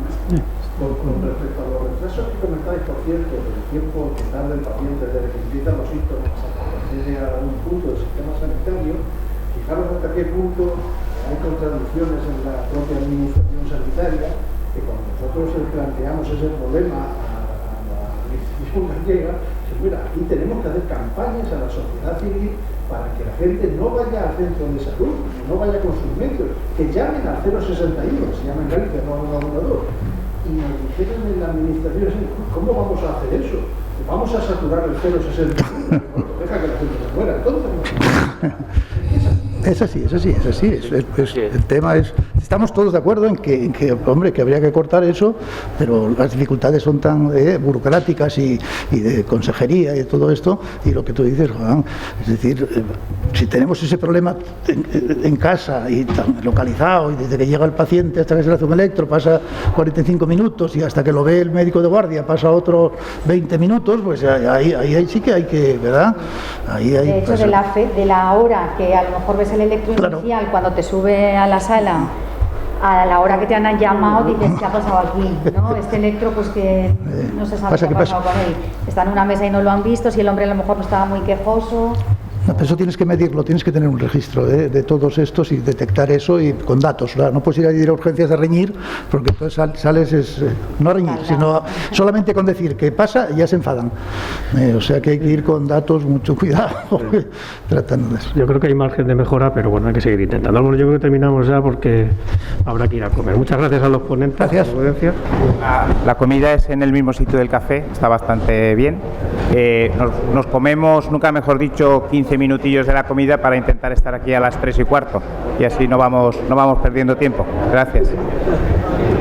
nuestra. Con respecto a los retrasos que comentáis, por cierto, del tiempo que tarda el paciente desde que empiezan los síntomas hasta que accede a un punto del sistema sanitario, fijaros hasta qué punto hay contradicciones en la propia administración sanitaria, que cuando nosotros planteamos ese problema a la administración gallega, mira, aquí tenemos que hacer campañas a la sociedad civil para que la gente no vaya al centro de salud, no vaya con sus medios, que llamen al 061, se llama en Galicia, no al 112. Y nos dijeron en la administración, ¿cómo vamos a hacer eso? Vamos a saturar el 061, bueno, deja que la gente se muera, entonces no. Es así. El tema es, estamos todos de acuerdo en que, hombre, que habría que cortar eso, pero las dificultades son tan burocráticas y de consejería y de todo esto, y lo que tú dices, Juan, es decir, si tenemos ese problema en casa y tan localizado, y desde que llega el paciente hasta que se le hace un electro pasa 45 minutos, y hasta que lo ve el médico de guardia pasa otros 20 minutos, pues ahí sí que hay que, ¿verdad? De hecho, de la hora que a lo mejor ves el electro inicial, cuando te sube a la sala, a la hora que te han llamado, dices, ¿qué ha pasado aquí? ¿No? Este electro, pues que no se sabe qué ha pasado con él. Está en una mesa y no lo han visto, si el hombre a lo mejor no estaba muy quejoso. No, pero eso tienes que medirlo, tienes que tener un registro de todos estos y detectar eso y con datos. No puedes ir a urgencias a reñir, porque entonces sales, no a reñir, sino solamente con decir que pasa ya se enfadan. O sea que hay que ir con datos, mucho cuidado, tratando de eso. Yo creo que hay margen de mejora, pero bueno, hay que seguir intentando. Bueno, yo creo que terminamos ya porque habrá que ir a comer. Muchas gracias a los ponentes. Gracias. Por la audiencia. La comida es en el mismo sitio del café, está bastante bien. Nos comemos, nunca mejor dicho, 15 minutillos de la comida para intentar estar aquí a las 3:15 y así no vamos perdiendo tiempo. Gracias.